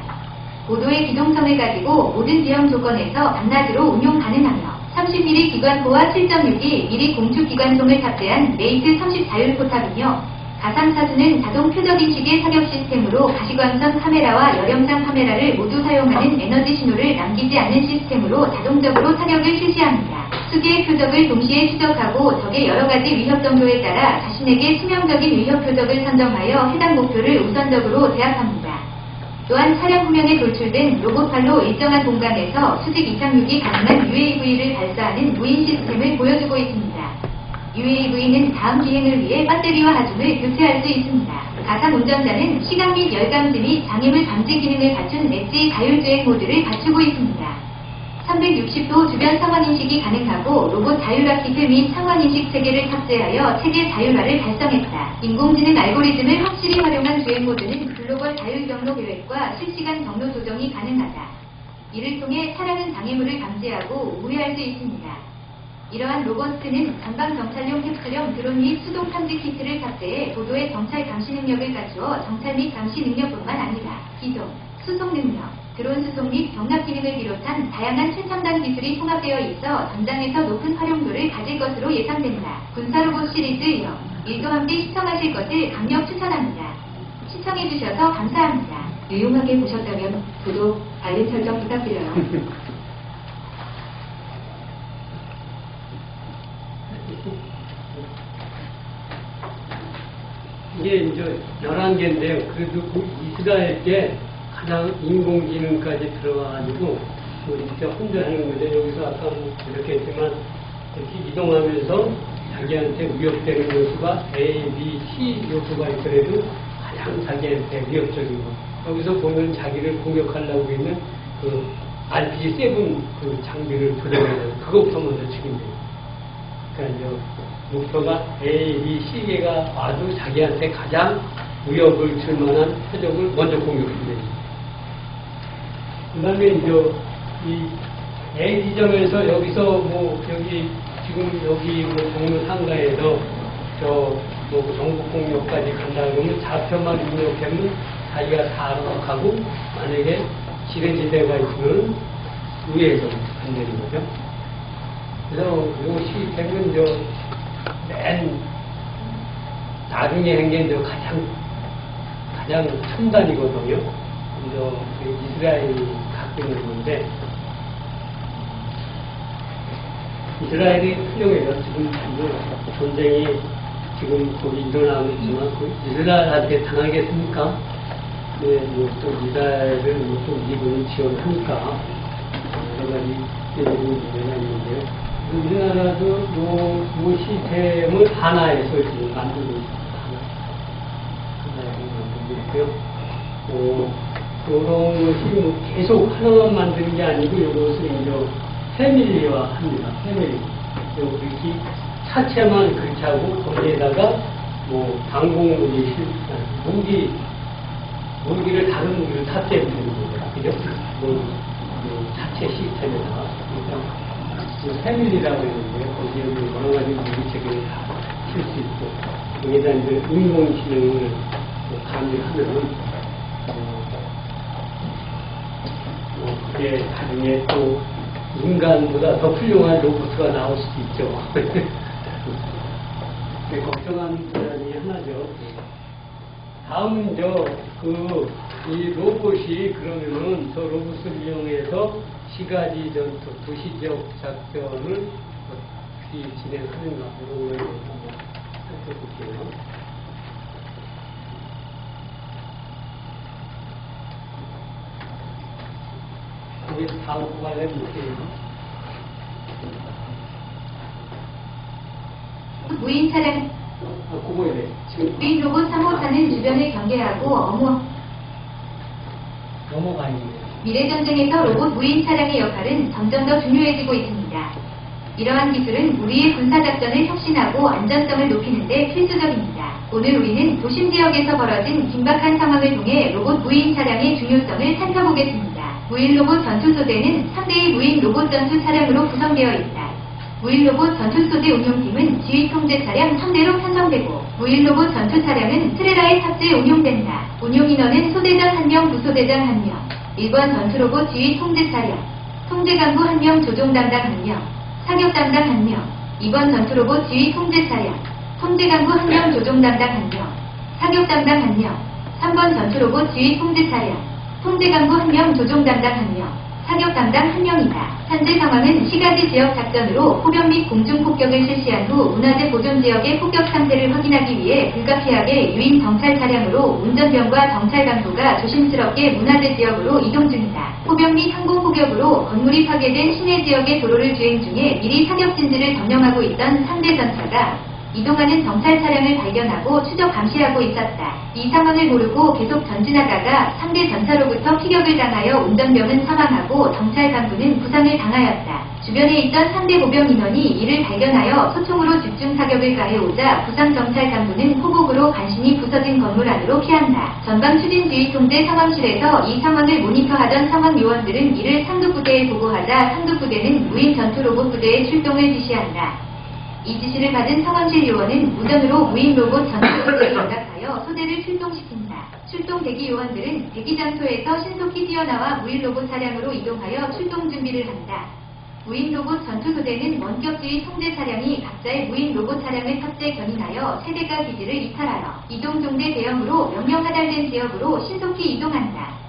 고도의 기동성을 가지고 모든 지형 조건에서 밤낮으로 운용 가능하며 30mm 기관포와 7.62mm 공축 기관총을 탑재한 레이트 30 자율포탑이며 가상사수는 자동 표적인식의 사격 시스템으로 가시광선 카메라와 열영상 카메라를 모두 사용하는 에너지 신호를 남기지 않는 시스템으로 자동적으로 사격을 실시합니다. 수개의 표적을 동시에 추적하고 적의 여러가지 위협 정도에 따라 자신에게 치명적인 위협 표적을 선정하여 해당 목표를 우선적으로 제압합니다. 또한 차량 후면에 돌출된 로봇팔로 일정한 공간에서 수직 이착륙이 가능한 UAV를 발사하는 무인 시스템을 보여주고 있습니다. UAV는 다음 기행을 위해 배터리와 하중을 교체할 수 있습니다. 가상 운전자는 시각 및 열감지 및 장애물 감지 기능을 갖춘 엣지 자율주행 모드를 갖추고 있습니다. 360도 주변 상황인식이 가능하고 로봇 자율화 키트 및 상황인식 체계를 탑재하여 체계 자율화를 달성했다. 인공지능 알고리즘을 확실히 활용한 주행 모드는 글로벌 자율 경로 계획과 실시간 경로 조정이 가능하다. 이를 통해 차량은 장애물을 감지하고 우회할 수 있습니다. 이러한 로버스트는 전방 정찰용 캡슐형 드론 및 수동 탐지 키트를 탑재해 고도의 정찰 감시 능력을 갖추어 정찰 및 감시 능력뿐만 아니라 기동, 수송 능력, 드론 수송 및 경납 기능을 비롯한 다양한 최첨단 기술이 통합되어 있어 전장에서 높은 활용도를 가질 것으로 예상된다. 군사로봇 시리즈 0, 1도 함께 시청하실 것을 강력 추천합니다. 시청해주셔서 감사합니다. 유용하게 보셨다면 구독, 알림 설정 부탁드려요. 이게 이제 11개인데요. 그래도 그 이스라엘께 가장 인공지능까지 들어가가지고 우리 진짜 혼자 하는 거죠. 여기서 아까 이렇게 했지만 이렇게 이동하면서 자기한테 위협되는 요소가 A, B, C 요소가 있더라도 가장 자기한테 위협적이고 여기서 보면 자기를 공격하려고 있는 그 RPG-7 그 장비를 조정해야 돼요. 그것부터 먼저 책임져요. 그러니까 이제 목표가 A, B, C개가 와도 자기한테 가장 위협을 줄 만한 표적을 먼저 공격해야 그 다음에 이제 이 A 지점에서 여기서 뭐 여기 지금 여기 뭐 동료 상가에서 뭐 정북공역까지 간다 그러면 좌표만 입력하면 자기가 다 알아가고 만약에 지뢰지대가 있으면 위에서 간다는 거죠. 그래서 요 시스템은 맨 나중에 한 게 이제 가장 첨단이거든요. 이제 이스라엘이 갖고 있는 건데 이스라엘이 훌륭해요. 지금 전쟁이 지금 거기 일어나고 있지만 그 이스라엘한테 당하겠습니까? 또 이스라엘을 또 미국이 지원하니까 여러 가지 문제가 있는데요. 우리나라도 요 시스템을 하나에서 지금 만들고 있습니다. 하나에 만들고 있고요. 이런 것이 뭐 계속 하나만 만드는 게 아니고 이것을 이제 패밀리화 합니다. 패밀리. 이렇게 차체만 그렇게 하고 거기에다가 뭐 방공무기, 무기를 다른 무기를 탑재해 주는 거예요. 그죠? 차체 시스템에다가. 그러니까 패밀리라고 했는데 거기에 여러 가지 무기체계를 다 칠 수 있고 거기에다 이제 인공지능을 가미하면 그게 나중에 또 인간보다 더 훌륭한 로봇가 나올 수도 있죠. 걱정하는 분야이 하나죠. 다음은 이 로봇이 그러면은 저 로봇을 이용해서 시가지 전투, 도시적 작전을 어떻게 진행하는가 이런 거에 대해서 한번 살펴볼게요. 거기서 다음 구간을 해볼게요. 무인 차량 그거에 지금 무인 로봇 3호차는 주변을 경계하고 넘어가는 미래전쟁에서 로봇 무인 차량의 역할은 점점 더 중요해지고 있습니다. 이러한 기술은 우리의 군사작전을 혁신하고 안전성을 높이는 데 필수적입니다. 오늘 우리는 도심 지역에서 벌어진 긴박한 상황을 통해 로봇 무인 차량의 중요성을 살펴보겠습니다. 무인 로봇 전투소대는 3대의 무인 로봇 전투 차량으로 구성되어 있다. 무인 로봇 전투소대 운용팀은 지휘 통제 차량 3대로 편성되고 무인 로봇 전투 차량은 트레라에 탑재 운용된다. 운용 인원은 소대장 1명, 부소대장 1명, 1번 전투로봇 지휘 통제 차량, 통제 간부 1명, 조종 담당 1명, 사격 담당 1명, 2번 전투로봇 지휘 통제 차량, 통제 간부 1명, 조종 담당 1명, 사격 담당 1명, 3번 전투로봇 지휘 통제 차량, 통제 간부 1명, 조종 담당 1명, 사격 담당 1명이다. 현재 상황은 시가지 지역 작전으로 포병 및 공중 폭격을 실시한 후 문화재 보존 지역의 폭격 상태를 확인하기 위해 불가피하게 유인 정찰 차량으로 운전병과 정찰 간부가 조심스럽게 문화재 지역으로 이동 중이다. 포병 및 항공 폭격으로 건물이 파괴된 시내 지역의 도로를 주행 중에 미리 사격 진지를 점령하고 있던 상대 전차가 이동하는 정찰 차량을 발견하고 추적 감시하고 있었다. 이 상황을 모르고 계속 전진하다가 상대 전차로부터 피격을 당하여 운전병은 사망하고 정찰 간부는 부상을 당하였다. 주변에 있던 상대 보병 인원이 이를 발견하여 소총으로 집중 사격을 가해오자 부상 정찰 간부는 포복으로 간신히 부서진 건물 안으로 피한다. 전방 추진 지휘 통제 상황실에서 이 상황을 모니터하던 상황 요원들은 이를 상급 부대에 보고하자 상급 부대는 무인 전투 로봇 부대의 출동을 지시한다. 이 지시를 받은 상황실 요원은 무전으로 무인 로봇 전투 부대에 연락하여 소대를 출동시킨다. 출동 대기 요원들은 대기 장소에서 신속히 뛰어나와 무인 로봇 차량으로 이동하여 출동 준비를 한다. 무인 로봇 전투 소대는 원격 지휘 통제 차량이 각자의 무인 로봇 차량을 탑재 견인하여 세대가 기지를 이탈하여 이동 종대 대형으로 명령 하달된 지역으로 신속히 이동한다.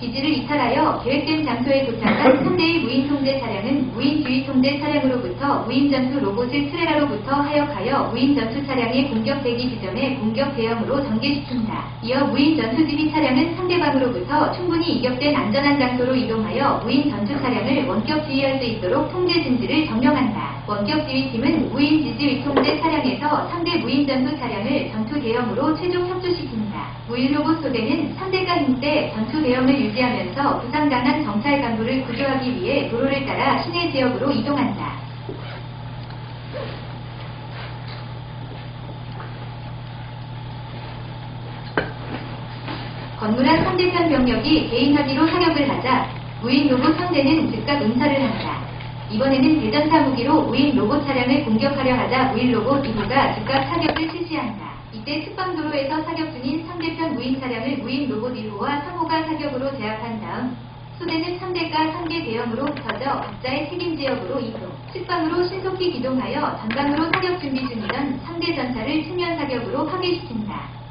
기지를 이탈하여 계획된 장소에 도착한 상대의 무인 통제 차량은 무인 지휘 통제 차량으로부터 무인 전투 로봇을 트레라로부터 하역하여 무인 전투 차량의 공격 대기 지점에 공격 대형으로 전개시킨다. 이어 무인 전투 지휘 차량은 상대방으로부터 충분히 이격된 안전한 장소로 이동하여 무인 전투 차량을 원격 지휘할 수 있도록 통제 진지를 점령한다. 원격 지휘팀은 무인 지지 위통제 차량에서 상대 무인 전투 차량을 전투 대형으로 최종 협조시킨다. 무인 로봇 소대는 상대가 힘대 전투 대형을 유지하면서 부상당한 정찰 간부를 구조하기 위해 도로를 따라 시내 지역으로 이동한다. 건물 안 상대편 병력이 개인 합의로 사격을 하자 무인 로봇 상대는 즉각 응사를 한다. 이번에는 대전차 무기로 무인 로봇 차량을 공격하려 하자 무인 로봇 2호가 즉각 사격을 실시한다. 이때 특방도로에서 사격 중인 상대편 무인 차량을 무인 로봇 1호와 3호가 사격으로 제압한 다음 소대는 상대가 상계 대형으로 흩어져 각자의 책임 지역으로 이동. 측방으로 신속히 기동하여 전방으로 사격 준비 중이던 상대 전차를 측면 사격으로 파괴시킨다.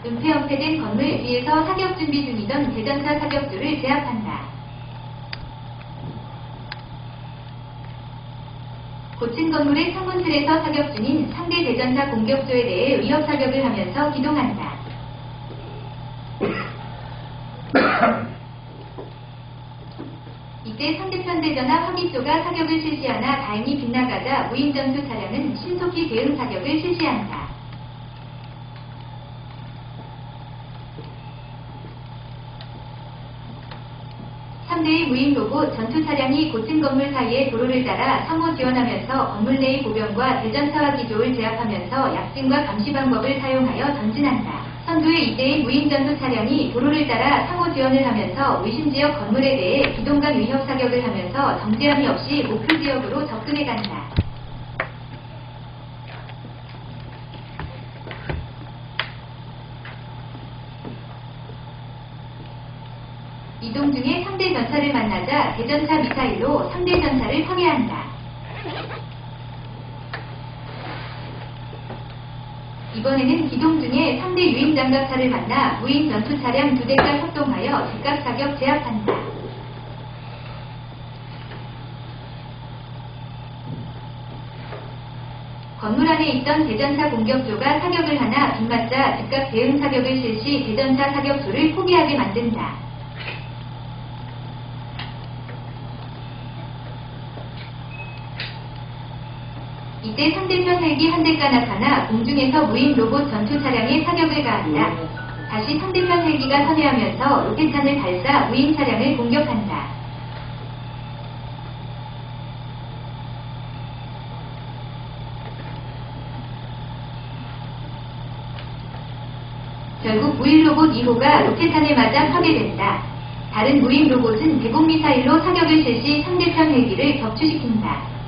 은폐 건물 위에서 사격 준비 중이던 대전차 사격조를 제압한다. 고층 건물의 창문틀에서 사격 중인 상대 대전차 공격조에 대해 위협 사격을 하면서 기동한다. 이때 상대편 대전차 화기조가 사격을 실시하나 다행히 빗나가자 무인 전투 차량은 신속히 대응 사격을 실시한다. 상대의 무인 로봇 전투 차량이 고층 건물 사이의 도로를 따라 상호 지원하면서 건물 내의 보병과 대전차와 기조를 제압하면서 약진과 감시 방법을 사용하여 전진한다. 선두의 이때의 무인 전투 차량이 도로를 따라 상호 지원을 하면서 의심지역 건물에 대해 기동간 위협 사격을 하면서 정지함이 없이 목표 지역으로 접근해 간다. 이동 중에 상대 전차를 만나자 대전차 미사일로 상대 전차를 파괴한다. 이번에는 기동 중에 상대 유인 장갑차를 만나 무인 전투 차량 2대가 협동하여 즉각 사격 제압한다. 건물 안에 있던 대전차 공격조가 사격을 하나 빗맞자 즉각 대응 사격을 실시 대전차 사격조를 포기하게 만든다. 이때 상대편 헬기 한 대가 나타나 공중에서 무인 로봇 전투 차량에 사격을 가한다. 다시 상대편 헬기가 선회하면서 로켓탄을 발사 무인 차량을 공격한다. 결국 무인 로봇 2호가 로켓탄에 맞아 파괴된다. 다른 무인 로봇은 대공 미사일로 사격을 실시 상대편 헬기를 격추시킨다.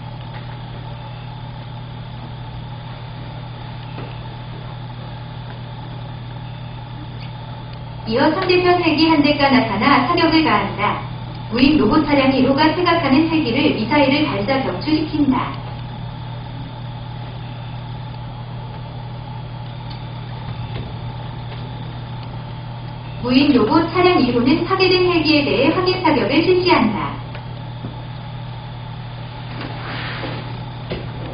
이어 상대편 헬기 한 대가 나타나 사격을 가한다. 무인 로봇 차량 1호가 퇴각하는 헬기를 미사일을 발사 격추시킨다. 무인 로봇 차량 1호는 파괴된 헬기에 대해 확인 사격을 실시한다.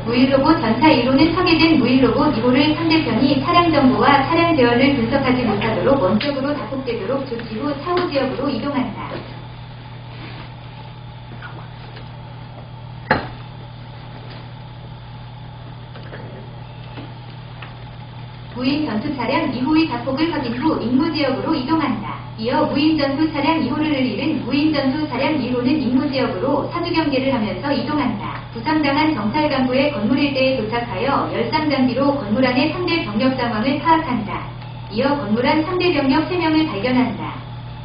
무인 로봇 전차 1호는 파괴된 무인 로봇 2호를 상대편이 차량 정보와 차량 대원을 분석하지 못하도록 원격으로 다폭되도록 조치 후 차후 지역으로 이동한다. 무인 전투 차량 2호의 자폭을 확인 후 임무 지역으로 이동한다. 이어 무인 전투 차량 2호를 잃은 무인 전투 차량 1호는 임무 지역으로 사주 경계를 하면서 이동한다. 부상당한 정찰 간부의 건물 일대에 도착하여 열상 장비로 건물 안의 상대 병력 상황을 파악한다. 이어 건물 안 상대 병력 3명을 발견한다.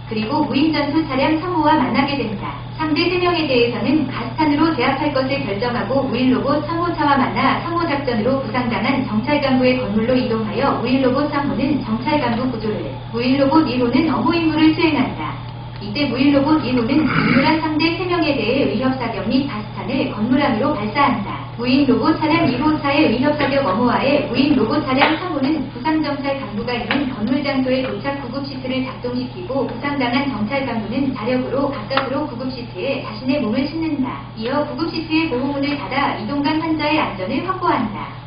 그리고 무인 전투 차량 3호와 만나게 된다. 상대 3명에 대해서는 가스탄으로 제압할 것을 결정하고 무인 로봇 3호차와 만나 상호 작전으로 부상당한 정찰 간부의 건물로 이동하여 무인 로봇 3호는 정찰 간부 구조를, 무인 로봇 1호는 업무 임무를 수행한다. 이때 무인 로봇 1호는 건물 안 상대 3명에 대해 위협 사격 및 가스탄을 건물 안으로 발사한다. 무인 로봇 차량 1호차의 위협 사격 업무와의 무인 로봇 차량 3호는 부상 정찰 간부가 있는 건물 장소에 도착 구급 시트를 작동시키고 부상당한 정찰 간부는 자력으로 가까스로 구급 시트에 자신의 몸을 싣는다. 이어 구급 시트의 보호문을 닫아 이동간 환자의 안전을 확보한다.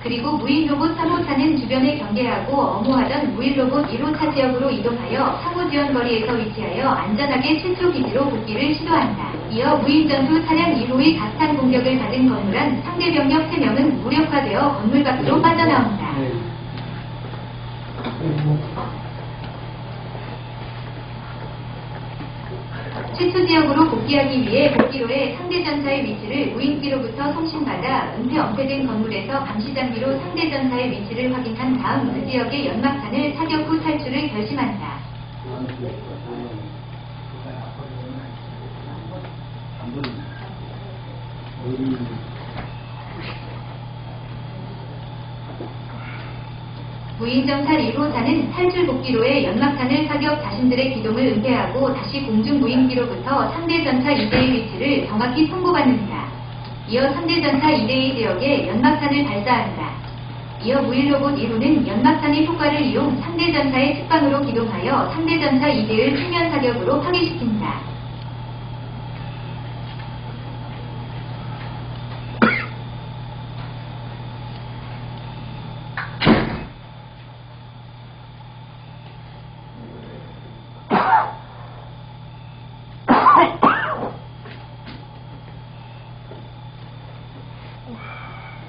그리고 무인 로봇 3호차는 주변을 경계하고 업무하던 무인 로봇 1호차 지역으로 이동하여 상호 지원 거리에서 위치하여 안전하게 최초 기지로 복귀를 시도한다. 이어 무인 전투 차량 1호의 가스탄 공격을 받은 건물 안 상대 병력 3명은 무력화되어 건물 밖으로 빠져나온다. 최초 지역으로 복귀하기 위해 복귀로의 상대 전차의 위치를 무인기로부터 송신받아 은폐 엄폐된 건물에서 감시 장비로 상대 전차의 위치를 확인한 다음 그 지역의 연막탄을 사격 후 탈출을 결심한다. 무인 정찰 1호차는 탈출 복귀로의 연막탄을 사격 자신들의 기동을 은폐하고 다시 공중 무인기로부터 상대 전차 2대의 위치를 정확히 통보받는다. 이어 상대 전차 2대의 지역에 연막탄을 발사한다. 이어 무인 로봇 1호는 연막탄의 효과를 이용 상대 전차의 측방으로 기동하여 상대 전차 2대를 수면 사격으로 파괴시킨다.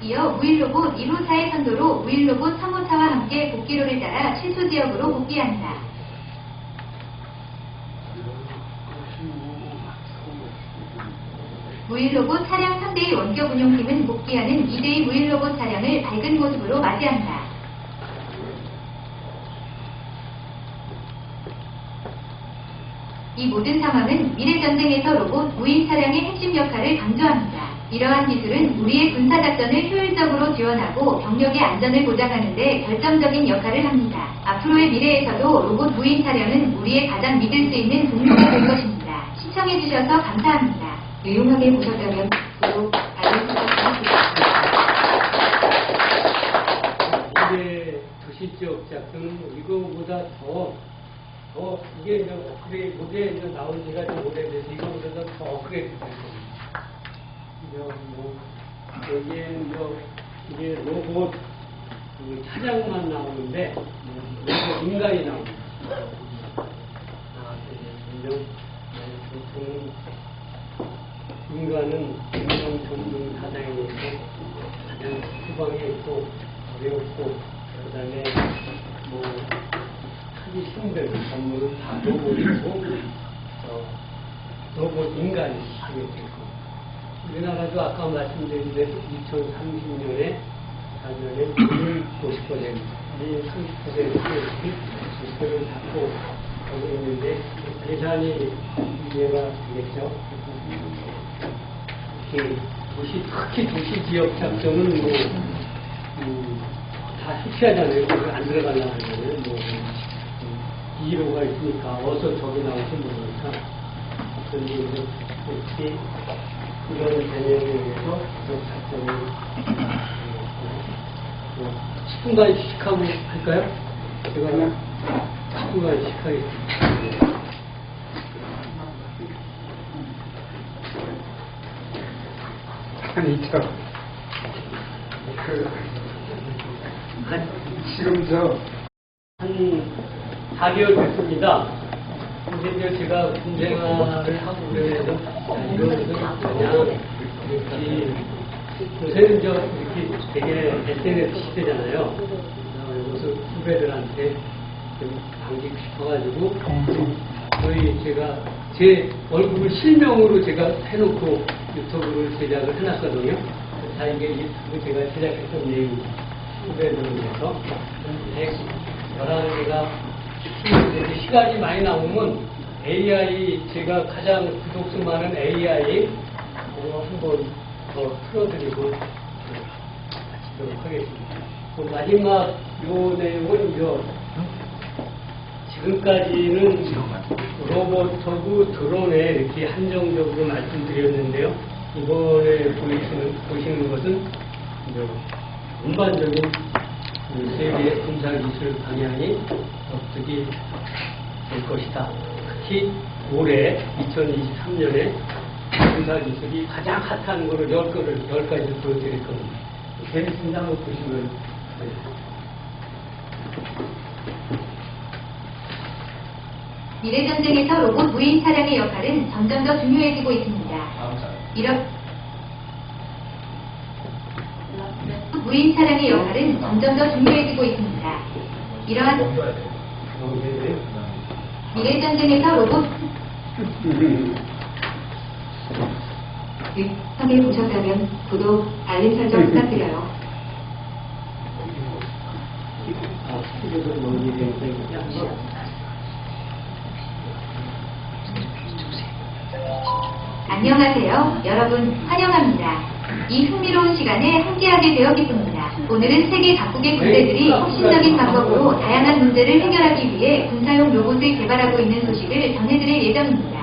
이어 무인 로봇 1호차의 선도로 무인 로봇 3호차와 함께 복귀로를 따라 최소 지역으로 복귀한다. 무인 로봇 차량 3대의 원격 운용팀은 복귀하는 2대의 무인 로봇 차량을 밝은 모습으로 맞이한다. 이 모든 상황은 미래전쟁에서 로봇 무인 차량의 핵심 역할을 강조합니다. 이러한 기술은 우리의 군사작전을 효율적으로 지원하고 병력의 안전을 보장하는 데 결정적인 역할을 합니다. 앞으로의 미래에서도 로봇 무인 차량은 우리의 가장 믿을 수 있는 동료가 될 것입니다. 시청해주셔서 감사합니다. 유용하게 보셨다면 구독, 알림 부탁드립니다. 미래 도시지역 작전은 이거보다 이게 이제 업그레이드, 이게 이제 나온 지가 좀 오래돼서 이거보다 더 업그레이드 될 겁니다. 여기에 이게 로봇 차량만 나오는데 로봇 인간이 나옵니다. 보통 인간은 인간 전문 사장에 있고 가장 후방에 있고 어렵고 그다음에 하기 힘든 전문은 다 로봇이고 로봇 인간이 하게 되고. 우리나라도 아까 말씀드린 대로 2030년에 작년에 50%, 30%를 목표를 잡고 하고 있는데 계산이 이해가 되겠죠. 특히 도시 지역 작전은 다 해피하잖아요. 안 들어가려고 하잖아요. 2호가 있으니까 어서 저기 나오신 모르니까 그런데 이렇게 그런 개념에 의해서 작전을 10분간 휴식하고 할까요? 제가 10분간 휴식하겠습니다. 아니, 지금 한 4개월 됐습니다. 근데 이제 제가 군생활을 하고 그래서 이거는 그냥 이렇게 요새는 이렇게 되게 SNS 시대잖아요. 무슨 후배들한테 좀 남기고 싶어가지고 거의 제가 제 얼굴을 실명으로 제가 해놓고 유튜브를 제작을 해놨거든요. 다 이게 유튜브 제가 제작했던 내용 후배들을 위해서 저랑 제가 시간이 많이 나오면 AI 제가 가장 구독수 많은 AI 한번 더 틀어드리고 마치도록 하겠습니다. 마지막 요 내용은 지금까지는 로봇하고 드론에 이렇게 한정적으로 말씀드렸는데요. 이번에 보시는 것은 전반적인 세계 군사기술 방향이 어떻게 될 것이다. 특히 올해 2023년에 군사기술이 가장 핫한 거를 10가지 보여드릴 겁니다. 재밌습니다. 한번 보시면 미래전쟁에서 로봇 무인 차량의 역할은 점점 더 중요해지고 있습니다. 무인 차량의 역할은 점점 더 중요해지고 있습니다. 이러한 미래전쟁에서 로봇 유익하게 보셨다면 구독, 알림 설정 부탁드려요. 안녕하세요. 여러분 환영합니다. 이 흥미로운 시간에 함께하게 되어 기쁩니다. 오늘은 세계 각국의 군대들이 혁신적인 방법으로 다양한 문제를 해결하기 위해 군사용 로봇을 개발하고 있는 소식을 전해드릴 예정입니다.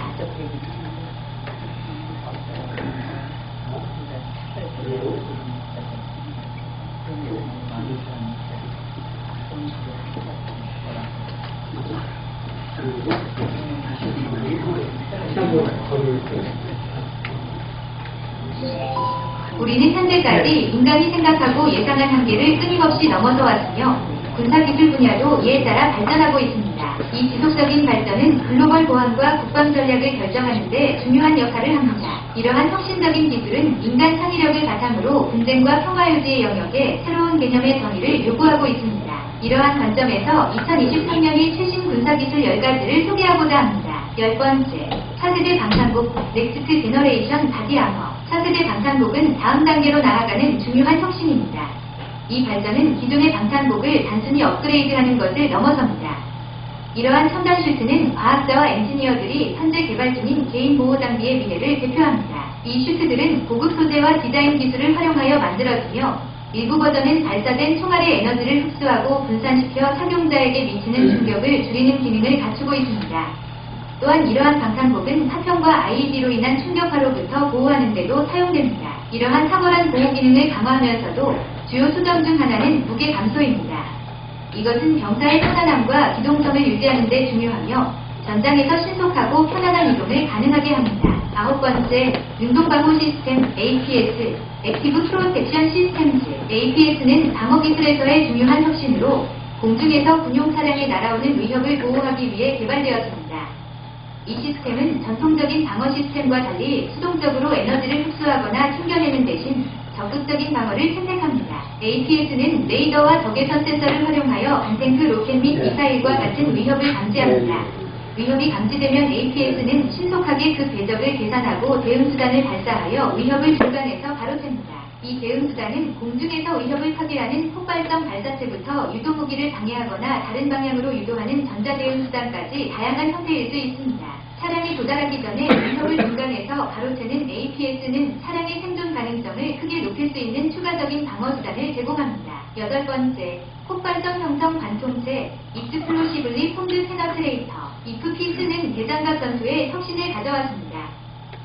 우리는 현재까지 인간이 생각하고 예상한 한계를 끊임없이 넘어서 왔으며 군사기술 분야도 이에 따라 발전하고 있습니다. 이 지속적인 발전은 글로벌 보안과 국방 전략을 결정하는 데 중요한 역할을 합니다. 이러한 혁신적인 기술은 인간 창의력을 바탕으로 분쟁과 평화유지의 영역에 새로운 개념의 정의를 요구하고 있습니다. 이러한 관점에서 2023년의 최신 군사기술 10가지를 소개하고자 합니다. 10번째, 차세대 방탄복 넥스트 제너레이션 바디 아머. 차세대 방탄복은 다음 단계로 나아가는 중요한 혁신입니다. 이 발전은 기존의 방탄복을 단순히 업그레이드하는 것을 넘어섭니다. 이러한 첨단 슈트는 과학자와 엔지니어들이 현재 개발 중인 개인 보호 장비의 미래를 대표합니다. 이 슈트들은 고급 소재와 디자인 기술을 활용하여 만들어지며 일부 버전은 발사된 총알의 에너지를 흡수하고 분산시켜 착용자에게 미치는 충격을 줄이는 기능을 갖추고 있습니다. 또한 이러한 방탄복은 파편과 IED로 인한 충격파로부터 보호하는 데도 사용됩니다. 이러한 탁월한 보호 기능을 강화하면서도 주요 수정 중 하나는 무게 감소입니다. 이것은 병사의 편안함과 기동성을 유지하는 데 중요하며 전장에서 신속하고 편안한 이동을 가능하게 합니다. 9번째, 능동방호 시스템 APS, 액티브 프로텍션 시스템즈. APS는 방어 기술에서의 중요한 혁신으로 공중에서 군용 차량에 날아오는 위협을 보호하기 위해 개발되었습니다. 이 시스템은 전통적인 방어 시스템과 달리 수동적으로 에너지를 흡수하거나 튕겨내는 대신 적극적인 방어를 선택합니다. APS는 레이더와 적외선 센서를 활용하여 안탱크 로켓 및 미사일과 같은 위협을 감지합니다. 위협이 감지되면 APS는 신속하게 그 궤적을 계산하고 대응수단을 발사하여 위협을 중간에서 바로챕니다. 이 대응수단은 공중에서 위협을 파괴하는 폭발성 발사체부터 유도무기를 방해하거나 다른 방향으로 유도하는 전자대응수단까지 다양한 형태일 수 있습니다. 차량이 도달하기 전에 운석을 중간에서 가로채는 APS는 차량의 생존 가능성을 크게 높일 수 있는 추가적인 방어수단을 제공합니다. 8번째, 폭발성 형성 관통체, 익스플로시블리 폼드 페너트레이터. 이프 피스는 대장갑 전투에 혁신을 가져왔습니다.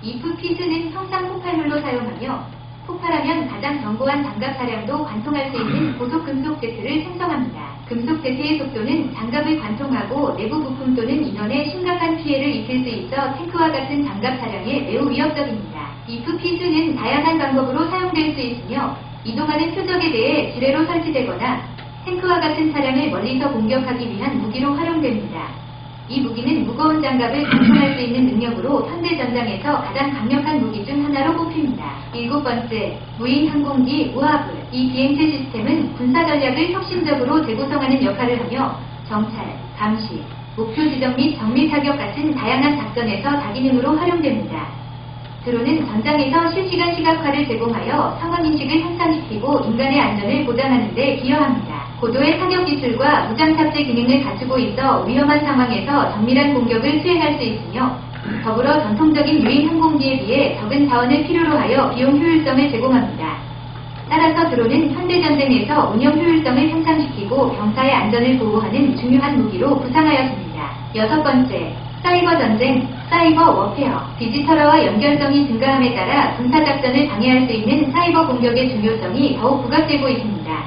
이프 피스는 형상 폭발물로 사용하며 폭발하면 가장 견고한 장갑 차량도 관통할 수 있는 고속 금속 제트를 생성합니다. 금속 제트의 속도는 장갑을 관통하고 내부 부품 또는 인원에 심각한 피해를 입힐 수 있어 탱크와 같은 장갑 차량에 매우 위협적입니다. 이프 피스는 다양한 방법으로 사용될 수 있으며 이동하는 표적에 대해 지뢰로 설치되거나 탱크와 같은 차량을 멀리서 공격하기 위한 무기로 활용됩니다. 이 무기는 무거운 장갑을 관통할 수 있는 능력으로 현대 전장에서 가장 강력한 무기 중 하나로 꼽힙니다. 7번째, 무인 항공기 우하브. 이 비행체 시스템은 군사 전략을 혁신적으로 재구성하는 역할을 하며 정찰, 감시, 목표 지정 및 정밀 타격 같은 다양한 작전에서 다기능으로 활용됩니다. 드론은 전장에서 실시간 시각화를 제공하여 상황인식을 향상시키고 인간의 안전을 보장하는 데 기여합니다. 고도의 사격 기술과 무장 탑재 기능을 갖추고 있어 위험한 상황에서 정밀한 공격을 수행할 수 있으며 더불어 전통적인 유인 항공기에 비해 적은 자원을 필요로 하여 비용 효율성을 제공합니다. 따라서 드론은 현대전쟁에서 운영 효율성을 향상시키고 병사의 안전을 보호하는 중요한 무기로 부상하였습니다. 6번째, 사이버 전쟁, 사이버 워페어. 디지털화와 연결성이 증가함에 따라 군사작전을 방해할 수 있는 사이버 공격의 중요성이 더욱 부각되고 있습니다.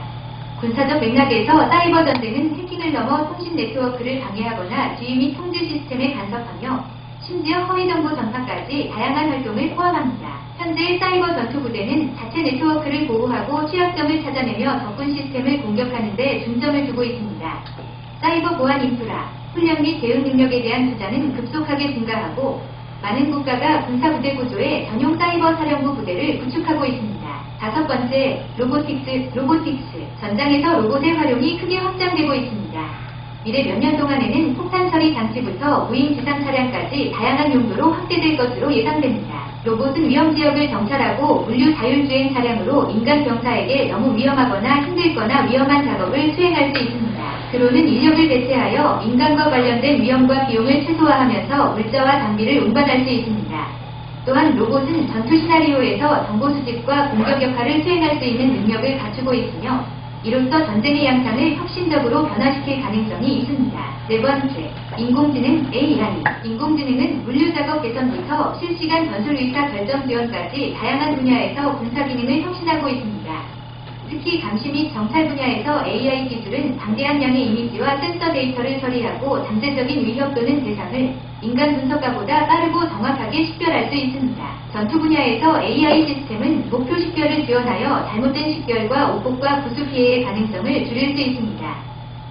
군사적 맥락에서 사이버 전쟁은 해킹을 넘어 통신 네트워크를 방해하거나 지휘 및 통제 시스템에 간섭하며 심지어 허위정보 전파까지 다양한 활동을 포함합니다. 현재 사이버 전투부대는 자체 네트워크를 보호하고 취약점을 찾아내며 적군 시스템을 공격하는 데 중점을 두고 있습니다. 사이버 보안 인프라, 훈련 및 대응 능력에 대한 투자는 급속하게 증가하고 많은 국가가 군사부대 구조에 전용 사이버 사령부 부대를 구축하고 있습니다. 5번째, 로보틱스. 전장에서 로봇의 활용이 크게 확장되고 있습니다. 미래 몇 년 동안에는 폭탄 처리 장치부터 무인 지상 차량까지 다양한 용도로 확대될 것으로 예상됩니다. 로봇은 위험 지역을 정찰하고 물류 자율주행 차량으로 인간 병사에게 너무 위험하거나 힘들거나 위험한 작업을 수행할 수 있습니다. 드론은 인력을 대체하여 인간과 관련된 위험과 비용을 최소화하면서 물자와 장비를 운반할 수 있습니다. 또한 로봇은 전투 시나리오에서 정보 수집과 공격 역할을 수행할 수 있는 능력을 갖추고 있으며 이로써 전쟁의 양상을 혁신적으로 변화시킬 가능성이 있습니다. 4번째, 인공지능 AI. 인공지능은 물류작업 개선부터 실시간 전술 의사 결정 지원까지 다양한 분야에서 군사 기능을 혁신하고 있습니다. 특히 감시 및 정찰 분야에서 AI 기술은 방대한 양의 이미지와 센서 데이터를 처리하고 잠재적인 위협 또는 대상을 인간 분석가보다 빠르고 정확하게 식별할 수 있습니다. 전투 분야에서 AI 시스템은 목표 식별을 지원하여 잘못된 식별과 오폭과 구수 피해의 가능성을 줄일 수 있습니다.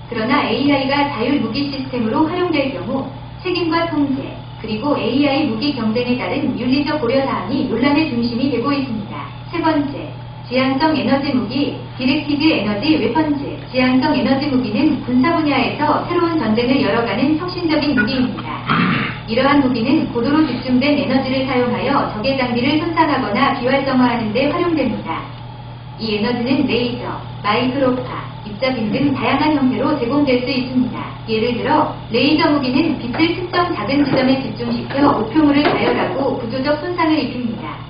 그러나 AI가 자율 무기 시스템으로 활용될 경우 책임과 통제, 그리고 AI 무기 경쟁에 따른 윤리적 고려사항이 논란의 중심이 되고 있습니다. 3번째, 지향성 에너지 무기, 디렉티드 에너지 웨펀즈. 지향성 에너지 무기는 군사 분야에서 새로운 전쟁을 열어가는 혁신적인 무기입니다. 이러한 무기는 고도로 집중된 에너지를 사용하여 적의 장비를 손상하거나 비활성화하는 데 활용됩니다. 이 에너지는 레이저, 마이크로파, 입자빔 등 다양한 형태로 제공될 수 있습니다. 예를 들어 레이저 무기는 빛을 특정 작은 지점에 집중시켜 목표물을 가열하고 구조적 손상을 입힙니다.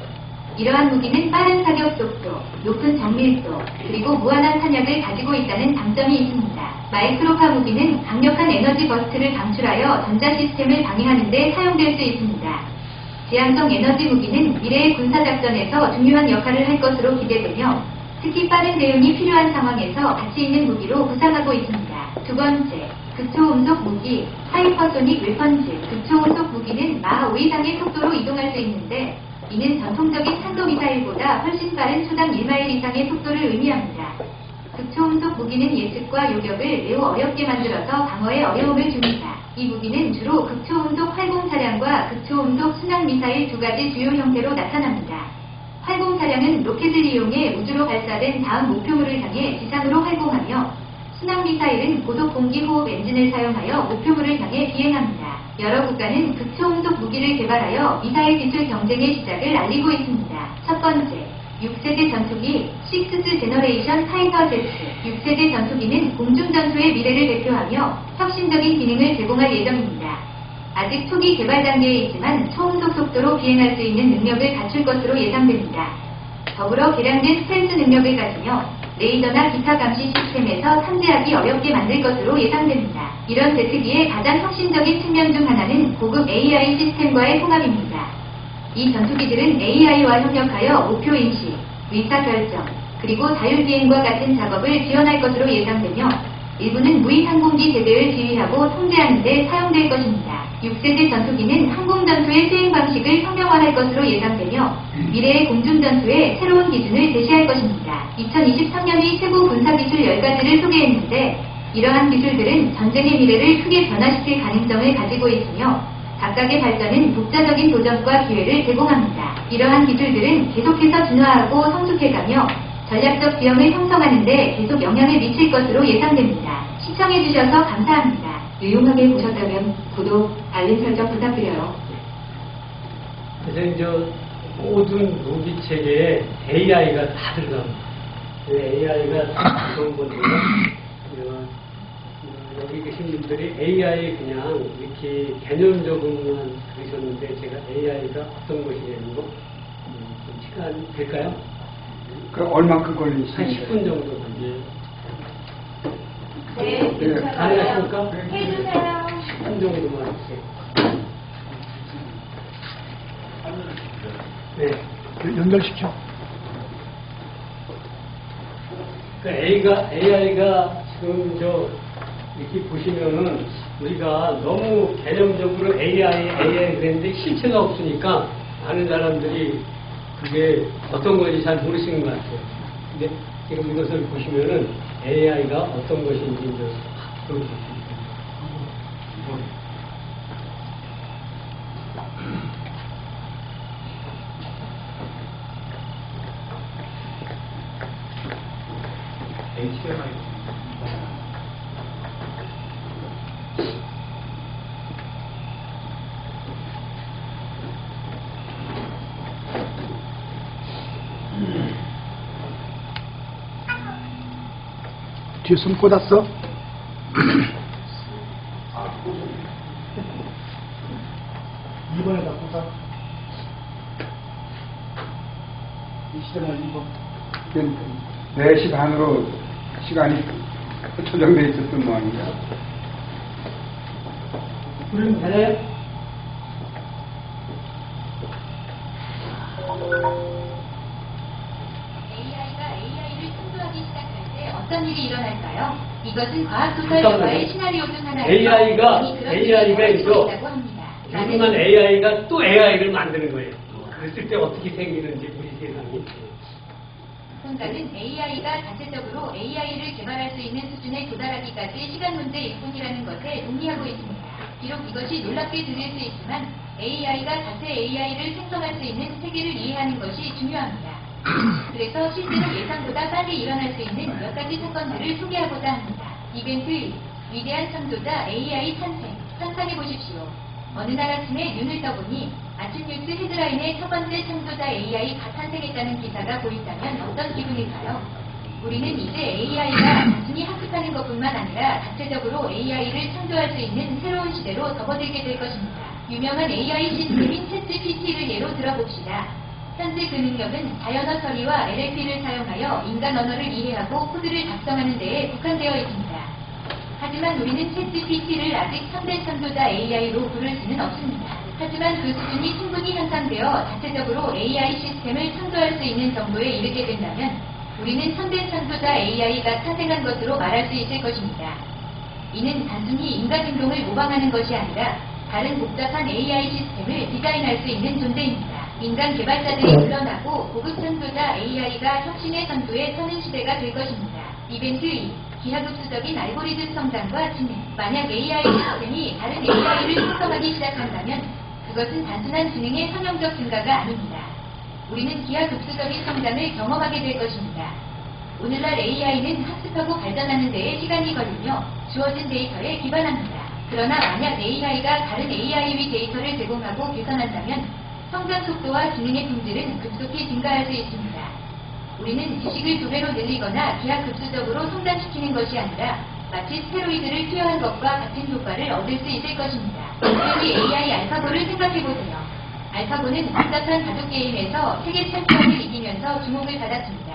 이러한 무기는 빠른 사격 속도, 높은 정밀도, 그리고 무한한 탄약을 가지고 있다는 장점이 있습니다. 마이크로파 무기는 강력한 에너지 버스트를 방출하여 전자 시스템을 방해하는 데 사용될 수 있습니다. 지향성 에너지 무기는 미래의 군사작전에서 중요한 역할을 할 것으로 기대되며 특히 빠른 대응이 필요한 상황에서 가치 있는 무기로 구상하고 있습니다. 2번째, 극초음속 무기, 하이퍼소닉 웨펀즈. 극초음속 무기는 마하 5 이상의 속도로 이동할 수 있는데 이는 전통적인 탄도미사일보다 훨씬 빠른 초당 1마일 이상의 속도를 의미합니다. 극초음속 무기는 예측과 요격을 매우 어렵게 만들어서 방어에 어려움을 줍니다. 이 무기는 주로 극초음속 활공차량과 극초음속 순항미사일 두 가지 주요 형태로 나타납니다. 활공차량은 로켓을 이용해 우주로 발사된 다음 목표물을 향해 지상으로 활공하며 순항미사일은 고속 공기호흡 엔진을 사용하여 목표물을 향해 비행합니다. 여러 국가는 극초음속 무기를 개발하여 미사일 기술 경쟁의 시작을 알리고 있습니다. 첫 번째, 6세대 전투기 6th 제너레이션 파이터 제트. 6세대 전투기는 공중전투의 미래를 대표하며 혁신적인 기능을 제공할 예정입니다. 아직 초기 개발 단계에 있지만 초음속 속도로 비행할 수 있는 능력을 갖출 것으로 예상됩니다. 더불어 개량된 스텔스 능력을 가지며 레이더나 기타 감시 시스템에서 탐지하기 어렵게 만들 것으로 예상됩니다. 이런 제트기의 가장 혁신적인 측면 중 하나는 고급 AI 시스템과의 통합입니다. 이 전투기들은 AI와 협력하여 목표 인식, 의사결정, 그리고 자율비행과 같은 작업을 지원할 것으로 예상되며 일부는 무인항공기 대대를 지휘하고 통제하는 데 사용될 것입니다. 6세대 전투기는 항공전투의 수행 방식을 혁명화할 것으로 예상되며 미래의 공중전투의 새로운 기준을 제시할 것입니다. 2023년의 최고 군사기술 10가지를 소개했는데 이러한 기술들은 전쟁의 미래를 크게 변화시킬 가능성을 가지고 있으며 각각의 발전은 독자적인 도전과 기회를 제공합니다. 이러한 기술들은 계속해서 진화하고 성숙해가며 전략적 지형을 형성하는 데 계속 영향을 미칠 것으로 예상됩니다. 시청해주셔서 감사합니다. 유용하게 보셨다면 구독, 알림 설정 부탁드려요. 그래서 모든 무기 체계에 AI가 다 들어갑니다. AI가 좋은 건데요. 여기 계신 분들이 AI 그냥 이렇게 개념적으로만 그러셨는데 제가 AI가 어떤 것이냐는 거 좀 시간 될까요? 그 얼마큼 한 걸리시나요? 10분 정도 걸려요. 네, 가능하십니까? 해주세요. 10분 정도만 해주세요. 네. 연결시켜. AI가 지금 이렇게 보시면은 우리가 너무 개념적으로 AI 그랬는데 실체가 없으니까 많은 사람들이 그게 어떤 건지 잘 모르시는 것 같아요. 근데 지금 이것을 보시면은 AI가 어떤 것인지 이제 보여드릴게요. HMI. 뒤에 손 꽂았어? 이번에다 꽂아. 이 시점은 2번. 4시 반으로 시간이 조정되어 있었던 모양이야. 우리는 되나요? AI가 AI를 창조하기 시작할 때 어떤 일이 일어날까요? 이것은 과학소설 영화의 시나리오 중 하나예요. AI가 있어. 있다고 합니다. 하지만 AI가 또 AI를 만드는 거예요. 그랬을 때 어떻게 생기는지 우리 세상이. 혼자는 AI가 자체적으로 AI를 개발할 수 있는 수준에 도달하기까지 시간 문제일 뿐이라는 것에 동의하고 있습니다. 비록 이것이 놀랍게 들릴 수 있지만 AI가 자체 AI를 생성할 수 있는 세계를 이해하는 것이 중요합니다. 그래서 실제로 예상보다 빨리 일어날 수 있는 몇 가지 사건들을 소개하고자 합니다. 이벤트 1. 위대한 창조자 AI 탄생. 상상해 보십시오. 어느 날 아침에 눈을 떠보니 아침 뉴스 헤드라인에 첫 번째 창조자 AI가 탄생했다는 기사가 보인다면 어떤 기분일까요? 우리는 이제 AI가 단순히 학습하는 것뿐만 아니라 자체적으로 AI를 창조할 수 있는 새로운 시대로 접어들게 될 것입니다. 유명한 AI 시스템인 챗GPT를 예로 들어봅시다. 현재 그 능력은 자연어 처리와 NLP를 사용하여 인간 언어를 이해하고 코드를 작성하는 데에 국한되어 있습니다. 하지만 우리는 챗GPT를 아직 3대 창조자 AI로 부를 수는 없습니다. 하지만 그 수준이 충분히 향상되어 자체적으로 AI 시스템을 창조할 수 있는 정도에 이르게 된다면 우리는 3대 창조자 AI가 탄생한 것으로 말할 수 있을 것입니다. 이는 단순히 인간 행동을 모방하는 것이 아니라 다른 복잡한 AI 시스템을 디자인할 수 있는 존재입니다. 인간 개발자들이 물러나고 고급 창조자 AI가 혁신의 선두에 서는 시대가 될 것입니다. 이벤트 2. 기하급수적인 알고리즘 성장과 진행. 만약 AI 시스템이 다른 AI를 생성하기 시작한다면 그것은 단순한 지능의 선형적 증가가 아닙니다. 우리는 기하급수적인 성장을 경험하게 될 것입니다. 오늘날 AI는 학습하고 발전하는 데에 시간이 걸리며 주어진 데이터에 기반합니다. 그러나 만약 AI가 다른 AI 위 데이터를 제공하고 개선한다면 성장 속도와 기능의 품질은 급속히 증가할 수 있습니다. 우리는 지식을 2배로 늘리거나 기하급수적으로 성장시키는 것이 아니라 마치 스테로이드를 투여한 것과 같은 효과를 얻을 수 있을 것입니다. 우리 AI 알파고를 생각해보세요. 알파고는 복잡한 가족 게임에서 세계 챔피언을 이기면서 주목을 받았습니다.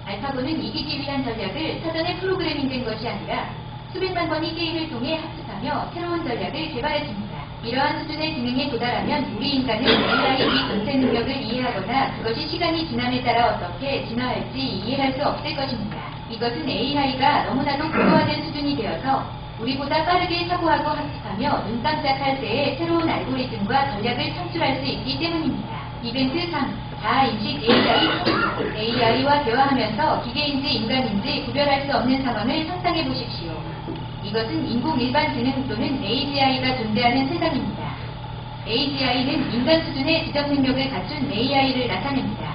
알파고는 이기기 위한 전략을 사전에 프로그래밍된 것이 아니라 수백만 번의 게임을 통해 학습하며 새로운 전략을 개발했습니다. 이러한 수준의 기능에 도달하면 우리 인간은 AI의 전체 능력을 이해하거나 그것이 시간이 지남에 따라 어떻게 진화할지 이해할 수 없을 것입니다. 이것은 AI가 너무나도 고도화된 수준이 되어서 우리보다 빠르게 사고하고 학습하며 눈 깜짝할 때에 새로운 알고리즘과 전략을 창출할 수 있기 때문입니다. 이벤트 3. 자아인식 AI와 대화하면서 기계인지 인간인지 구별할 수 없는 상황을 상상해 보십시오. 이것은 인공 일반 지능 또는 AGI가 존재하는 세상입니다. AGI는 인간 수준의 지적 능력을 갖춘 AI를 나타냅니다.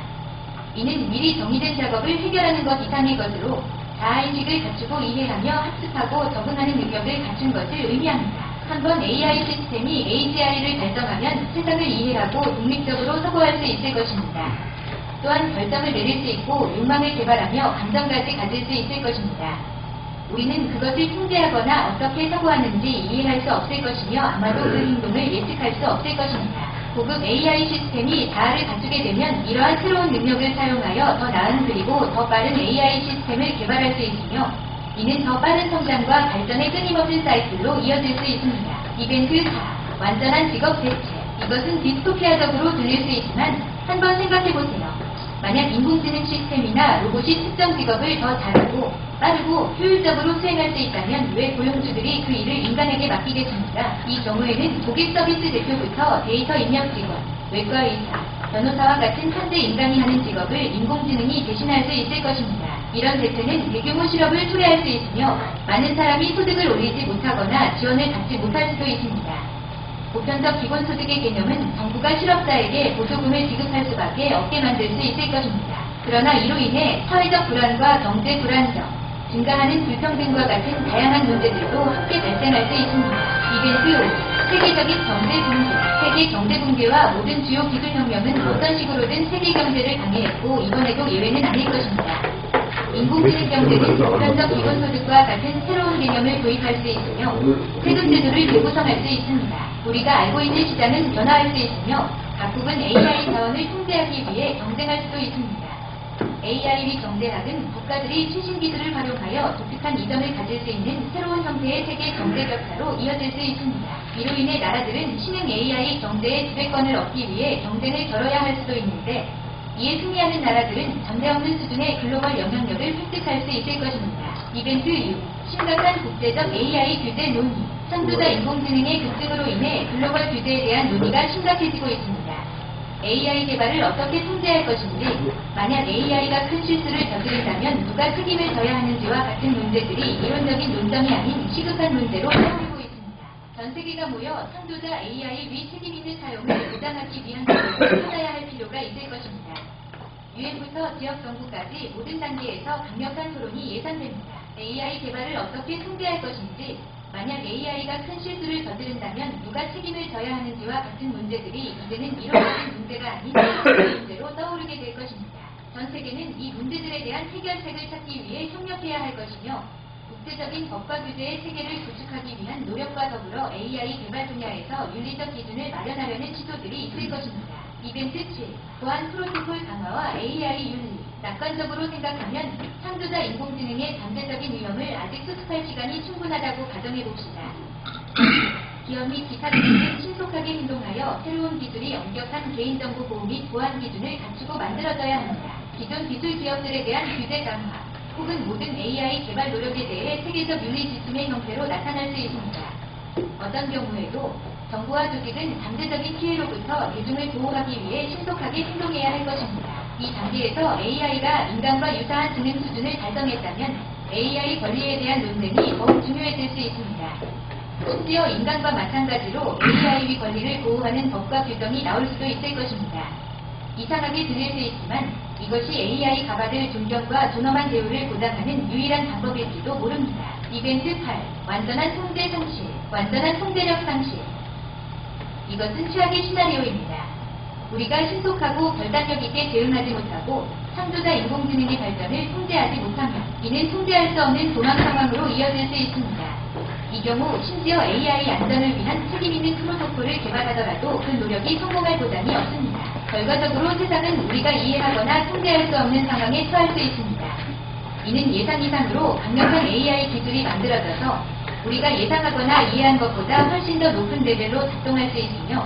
이는 미리 정의된 작업을 해결하는 것 이상의 것으로 자아인식을 갖추고 이해하며 학습하고 적응하는 능력을 갖춘 것을 의미합니다. 한번 AI 시스템이 AGI를 달성하면 세상을 이해하고 독립적으로 사고할 수 있을 것입니다. 또한 결정을 내릴 수 있고 욕망을 개발하며 감정까지 가질 수 있을 것입니다. 우리는 그것을 통제하거나 어떻게 사고하는지 이해할 수 없을 것이며 아마도 그 행동을 예측할 수 없을 것입니다. 고급 AI 시스템이 자아를 갖추게 되면 이러한 새로운 능력을 사용하여 더 나은 그리고 더 빠른 AI 시스템을 개발할 수 있으며 이는 더 빠른 성장과 발전의 끊임없는 사이클로 이어질 수 있습니다. 이벤트 4. 완전한 직업 대체. 이것은 디스토피아적으로 들릴 수 있지만 한번 생각해보세요. 만약 인공지능 시스템이나 로봇이 특정 직업을 더 잘하고 빠르고 효율적으로 수행할 수 있다면 왜 고용주들이 그 일을 인간에게 맡기겠습니까? 이 경우에는 고객 서비스 대표부터 데이터 입력 직원, 외과 의사, 변호사와 같은 현재 인간이 하는 직업을 인공지능이 대신할 수 있을 것입니다. 이런 대체는 대규모 실업을 초래할 수 있으며 많은 사람이 소득을 올리지 못하거나 지원을 받지 못할 수도 있습니다. 보편적 기본소득의 개념은 정부가 실업자에게 보조금을 지급할 수밖에 없게 만들 수 있을 것입니다. 그러나 이로 인해 사회적 불안과 경제 불안정, 증가하는 불평등과 같은 다양한 문제들도 함께 발생할 수 있습니다. 이벤트 5. 세계적인 경제 붕괴. 세계 경제 붕괴와 모든 주요 기술혁명은 어떤 식으로든 세계 경제를 방해했고 이번에도 예외는 아닐 것입니다. 인공지능 경제는 보편적 기본소득과 같은 새로운 개념을 도입할 수 있으며 세금 제도를 재구성할 수 있습니다. 우리가 알고 있는 시장은 변화할 수 있으며 각국은 AI 자원을 통제하기 위해 경쟁할 수도 있습니다. AI 및 경제학은 국가들이 최신 기술을 활용하여 독특한 이점을 가질 수 있는 새로운 형태의 세계 경제 격차로 이어질 수 있습니다. 이로 인해 나라들은 신흥 AI 경제의 지배권을 얻기 위해 경쟁을 벌여야 할 수도 있는데 이에 승리하는 나라들은 전례없는 수준의 글로벌 영향력을 획득할 수 있을 것입니다. 이벤트 6. 심각한 국제적 AI 규제 논의. 선두자 인공지능의 급증으로 인해 글로벌 규제에 대한 논의가 심각해지고 있습니다. AI 개발을 어떻게 통제할 것인지, 만약 AI가 큰 실수를 저지른다면 누가 책임을 져야 하는지와 같은 문제들이 이론적인 논점이 아닌 시급한 문제로 떠오르고 있습니다. 전 세계가 모여 선두자 AI 위 책임 있는 사용을 보장하기 위한 노력을 찾아야 할 필요가 있을 것입니다. 유엔부터 지역 정부까지 모든 단계에서 강력한 토론이 예상됩니다. AI 개발을 어떻게 통제할 것인지, 만약 AI가 큰 실수를 저지른다면 누가 책임을 져야 하는지와 같은 문제들이 이제는 이론적인 문제가 아닌 시각적인 문제로 떠오르게 될 것입니다. 전 세계는 이 문제들에 대한 해결책을 찾기 위해 협력해야 할 것이며 국제적인 법과 규제의 체계를 구축하기 위한 노력과 더불어 AI 개발 분야에서 윤리적 기준을 마련하려는 시도들이 있을 것입니다. 이벤트 7. 보안 프로토콜 강화와 AI 윤리. 낙관적으로 생각하면 창조자 인공지능의 잠재적인 위험을 아직 수습할 시간이 충분하다고 가정해봅시다. 기업 및 기타 기능은 신속하게 행동하여 새로운 기술이 엄격한 개인정보 보호 및 보안 기준을 갖추고 만들어져야 합니다. 기존 기술 기업들에 대한 규제 강화, 혹은 모든 AI 개발 노력에 대해 세계적 윤리 지침의 형태로 나타날 수 있습니다. 어떤 경우에도 정부와 조직은 잠재적인 피해로부터 대중을 보호하기 위해 신속하게 행동해야 할 것입니다. 이 단계에서 AI가 인간과 유사한 지능 수준을 달성했다면 AI 권리에 대한 논쟁이 더욱 중요해질 수 있습니다. 심지어 인간과 마찬가지로 AI 권리를 보호하는 법과 규정이 나올 수도 있을 것입니다. 이상하게 들릴 수 있지만 이것이 AI가 받을 존경과 존엄한 대우를 보장하는 유일한 방법일지도 모릅니다. 이벤트 8. 완전한 통제 상실. 완전한 통제력 상실. 이것은 최악의 시나리오입니다. 우리가 신속하고 결단력 있게 대응하지 못하고 창조자 인공지능의 발전을 통제하지 못하면 이는 통제할 수 없는 도망 상황으로 이어질 수 있습니다. 이 경우 심지어 AI 안전을 위한 책임있는 프로토콜을 개발하더라도 그 노력이 성공할 보장이 없습니다. 결과적으로 세상은 우리가 이해하거나 통제할 수 없는 상황에 처할 수 있습니다. 이는 예상 이상으로 강력한 AI 기술이 만들어져서 우리가 예상하거나 이해한 것보다 훨씬 더 높은 레벨로 작동할 수 있으며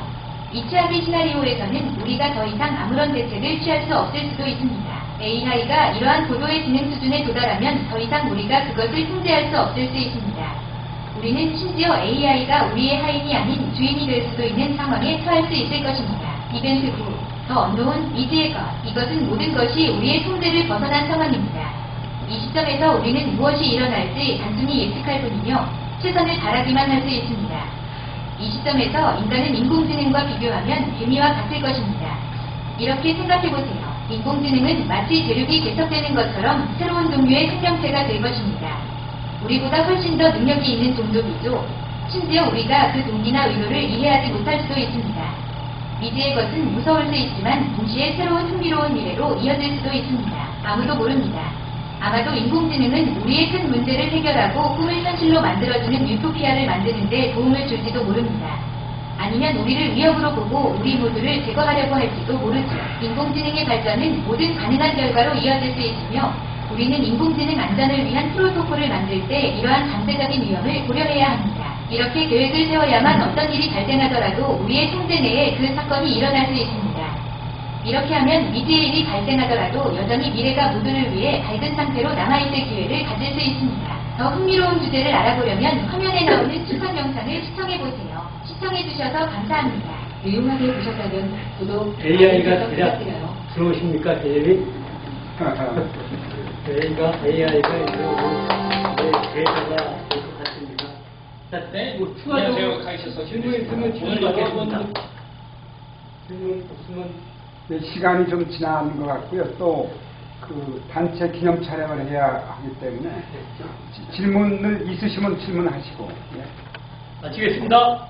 이 최악의 시나리오에서는 우리가 더 이상 아무런 대책을 취할 수 없을 수도 있습니다. AI가 이러한 고도의 지능 수준에 도달하면 더 이상 우리가 그것을 통제할 수 없을 수 있습니다. 우리는 심지어 AI가 우리의 하인이 아닌 주인이 될 수도 있는 상황에 처할 수 있을 것입니다. 이벤트 9. 더 언노운 미지의 것. 이것은 모든 것이 우리의 통제를 벗어난 상황입니다. 이 시점에서 우리는 무엇이 일어날지 단순히 예측할 뿐이며 최선을 바라기만 할 수 있습니다. 이 시점에서 인간은 인공지능과 비교하면 개미와 같을 것입니다. 이렇게 생각해보세요. 인공지능은 마치 대륙이 개척되는 것처럼 새로운 종류의 생명체가 될 것입니다. 우리보다 훨씬 더 능력이 있는 종족이죠. 심지어 우리가 그 동기나 의도를 이해하지 못할 수도 있습니다. 미지의 것은 무서울 수 있지만 동시에 새로운 흥미로운 미래로 이어질 수도 있습니다. 아무도 모릅니다. 아마도 인공지능은 우리의 큰 문제를 해결하고 꿈을 현실로 만들어주는 유토피아를 만드는 데 도움을 줄지도 모릅니다. 아니면 우리를 위협으로 보고 우리 모두를 제거하려고 할지도 모르죠. 인공지능의 발전은 모든 가능한 결과로 이어질 수 있으며 우리는 인공지능 안전을 위한 프로토콜을 만들 때 이러한 잠재적인 위험을 고려해야 합니다. 이렇게 계획을 세워야만 어떤 일이 발생하더라도 우리의 통제 내에 그 사건이 일어날 수 있습니다. 이렇게 하면 미지의 일이 발생하더라도 여전히 미래가 모두를 위해 밝은 상태로 남아있을 기회를 가질 수 있습니다. 더 흥미로운 주제를 알아보려면 화면에 나오는 추천 영상을 시청해보세요. 시청해주셔서 감사합니다. 유용하게 보셨다면 구독, AI가 대략 부탁드려요. 들어오십니까, 개념이? AI가 데이터가 될 것 같습니다. 자, 네, 뭐 안녕하세요. 추가적으로 가이셔서 질문 있으면 오늘 질문 여러 받겠습니다. 번 질문 없으면 네, 시간이 좀 지난 것 같고요. 또 그 단체 기념 촬영을 해야 하기 때문에 질문을 있으시면 질문하시고. 예. 마치겠습니다.